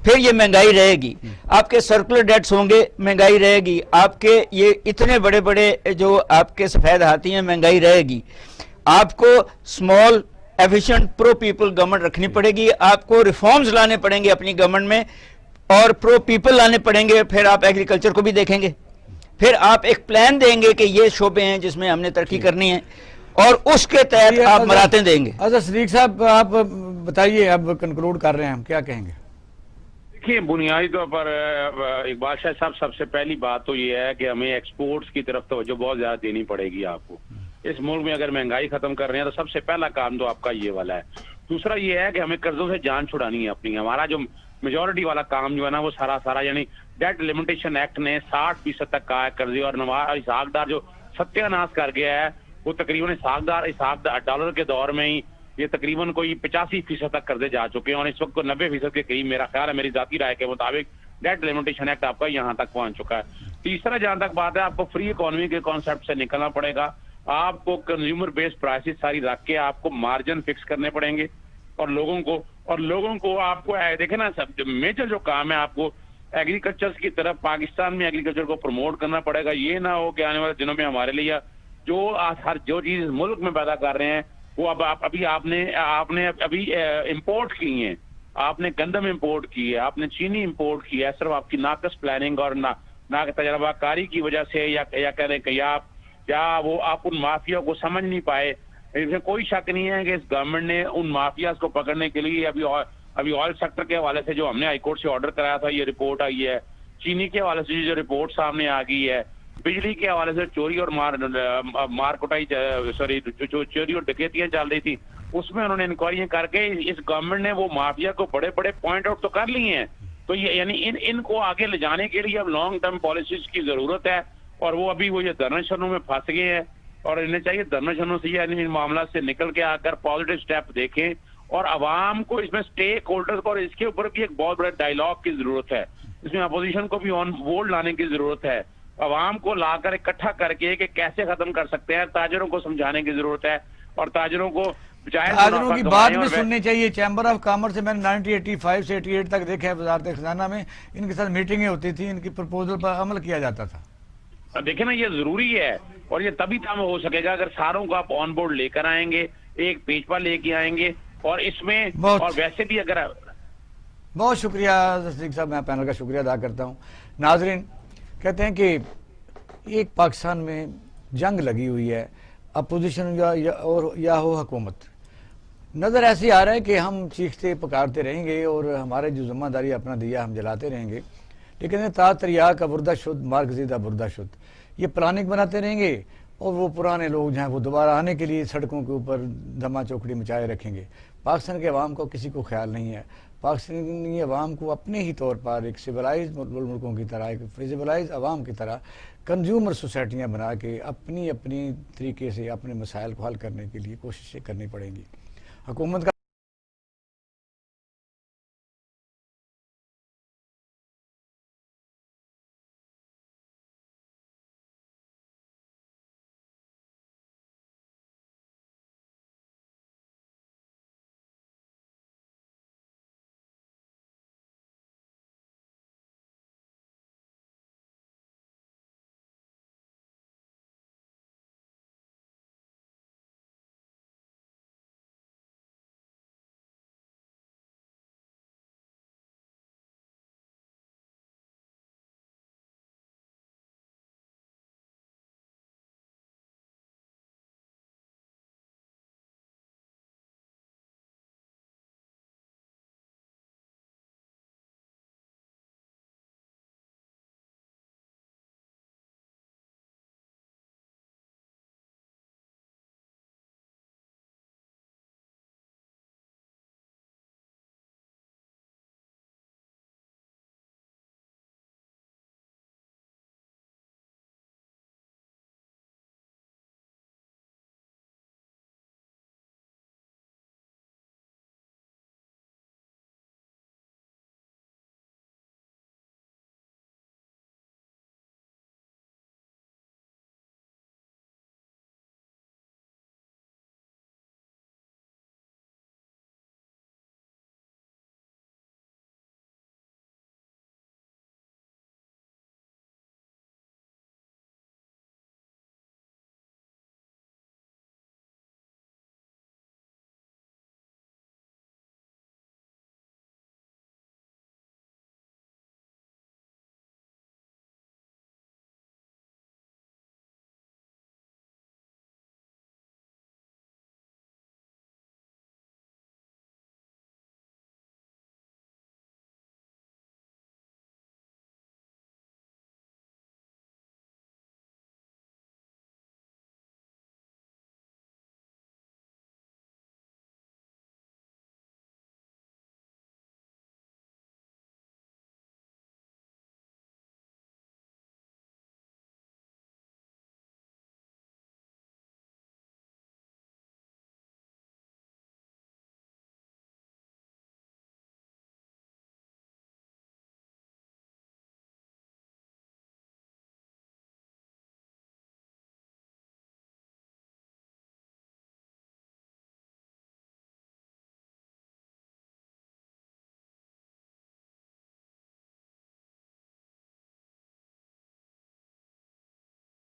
پھر یہ مہنگائی رہے گی. آپ کے سرکولر ڈیٹس ہوں گے, مہنگائی رہے گی. آپ کے یہ اتنے بڑے بڑے جو آپ کے سفید ہاتھی ہیں, مہنگائی رہے گی. آپ کو اسمال ایفیشینٹ پرو پیپل گورنمنٹ رکھنی پڑے گی. آپ کو ریفارمز لانے پڑیں گے اپنی گورنمنٹ میں, اور پرو پیپل لانے پڑیں گے. پھر آپ ایگریکلچر کو بھی دیکھیں گے, پھر آپ ایک پلان دیں گے کہ یہ شعبے ہیں جس میں ہم نے ترقی کرنی ہے, اور اس کے تحت آپ مراتیں دیں گے. صدیق صاحب آپ بتائیے, اب کنکلوڈ کر رہے ہیں ہم, کیا کہیں گے؟ دیکھیے, بنیادی طور پر اقبال شاہ صاحب, سب سے پہلی بات تو یہ ہے کہ ہمیں ایکسپورٹس کی طرف توجہ بہت زیادہ دینی پڑے گی آپ کو. اس ملک میں اگر مہنگائی ختم کر رہے ہیں تو سب سے پہلا کام تو آپ کا یہ والا ہے. دوسرا یہ ہے کہ ہمیں قرضوں سے جان چھڑانی ہے اپنی. ہمارا جو میجورٹی والا کام جو ہے نا, وہ سارا یعنی ڈیٹ لمیٹیشن ایکٹ نے 60% تک کہا ہے قرضے, اور اسحاق ڈار جو ستیہ ناش کر گیا ہے, وہ تقریباً اسحاق ڈالر کے دور میں ہی یہ تقریباً کوئی 85% تک قرضے جا چکے ہیں, اور اس وقت 90% کے قریب میرا خیال ہے, میری ذاتی رائے کے مطابق ڈیٹ لمیٹیشن ایکٹ آپ کا یہاں تک پہنچ چکا ہے. تیسرا, جہاں تک بات ہے, آپ کو فری اکانومی کے کانسیپٹ سے نکلنا پڑے گا. آپ کو کنزیومر بیس پرائسز ساری رکھ کے آپ کو مارجن فکس کرنے پڑیں گے, اور لوگوں کو آپ کو دیکھیں نا, سب میجر جو کام ہے آپ کو ایگریکلچر کی طرف, پاکستان میں ایگریکلچر کو پروموٹ کرنا پڑے گا. یہ نہ ہو کہ آنے والے دنوں میں ہمارے لیے جو چیز ملک میں پیدا کر رہے ہیں وہ اب آپ نے امپورٹ کی ہیں. آپ نے گندم امپورٹ کی ہے, آپ نے چینی امپورٹ کی ہے, صرف آپ کی ناقص پلاننگ اور تجربہ کاری کی وجہ سے, یا کہہ رہے کہ آپ ان مافیا کو سمجھ نہیں پائے. اس میں کوئی شک نہیں ہے کہ اس گورنمنٹ نے ان مافیاز کو پکڑنے کے لیے ابھی آئل سیکٹر کے حوالے سے جو ہم نے ہائی کورٹ سے آرڈر کرایا تھا, یہ رپورٹ آئی ہے. چینی کے حوالے سے جو رپورٹ سامنے آ گئی ہے, بجلی کے حوالے سے چوری اور مار کٹائی, چوری اور ڈکیتیاں چل رہی تھی, اس میں انہوں نے انکوائریاں کر کے اس گورنمنٹ نے وہ مافیا کو بڑے پوائنٹ آؤٹ تو کر لیے ہیں. تو یہ یعنی ان کو آگے لے جانے کے لیے اب لانگ ٹرم پالیسیز کی ضرورت ہے, اور وہ یہ دھرنا شروں میں پھنس گئے ہیں, اور انہیں چاہیے دھرنا شروں سے یعنی ان معاملات سے نکل کے آ کر پازیٹیو اسٹیپ دیکھیں, اور عوام کو اس میں اسٹیک ہولڈر کو, اور اس کے اوپر بھی ایک بہت بڑے ڈائیلاگ کی ضرورت ہے. اس میں اپوزیشن کو بھی آن بورڈ لانے کی ضرورت ہے, عوام کو لا کر اکٹھا کر کے کہ کیسے ختم کر سکتے ہیں. تاجروں کو سمجھانے کی ضرورت ہے, اور تاجروں کی بات بھی سننی چاہیے. چیمبر آف کامرس سے میں نے 1985 سے 88 تک دیکھا ہے, وزارت خزانہ میں ان کے ساتھ میٹنگیں ہوتی تھی, ان کی پرپوزل پر عمل کیا جاتا تھا. دیکھیں نا, یہ ضروری ہے, اور یہ تبھی کام ہو سکے گا اگر ساروں کو آپ آن بورڈ لے کر آئیں گے, ایک پیج پر لے کے آئیں گے. اور اس میں اور ویسے بھی اگر بہت شکریہ صدیق صاحب, میں پینل کا شکریہ ادا کرتا ہوں. ناظرین, کہتے ہیں کہ ایک پاکستان میں جنگ لگی ہوئی ہے, اپوزیشن یا ہو حکومت. نظر ایسی آ رہا ہے کہ ہم چیختے پکارتے رہیں گے, اور ہمارے جو ذمہ داری اپنا دیا ہم جلاتے رہیں گے, لیکن تا تریا کا بردہ شد مارگ زیدہ بردہ شد, یہ پلاننگ بناتے رہیں گے, اور وہ پرانے لوگ جو ہیں وہ دوبارہ آنے کے لیے سڑکوں کے اوپر دھما چوکڑی مچائے رکھیں گے. پاکستان کے عوام کو کسی کو خیال نہیں ہے. پاکستانی عوام کو اپنے ہی طور پر ایک سویلائز ملکوں کی طرح, ایک سویلائز عوام کی طرح کنزیومر سوسائٹیاں بنا کے اپنی طریقے سے اپنے مسائل کو حل کرنے کے لیے کوششیں کرنی پڑیں گی. حکومت کا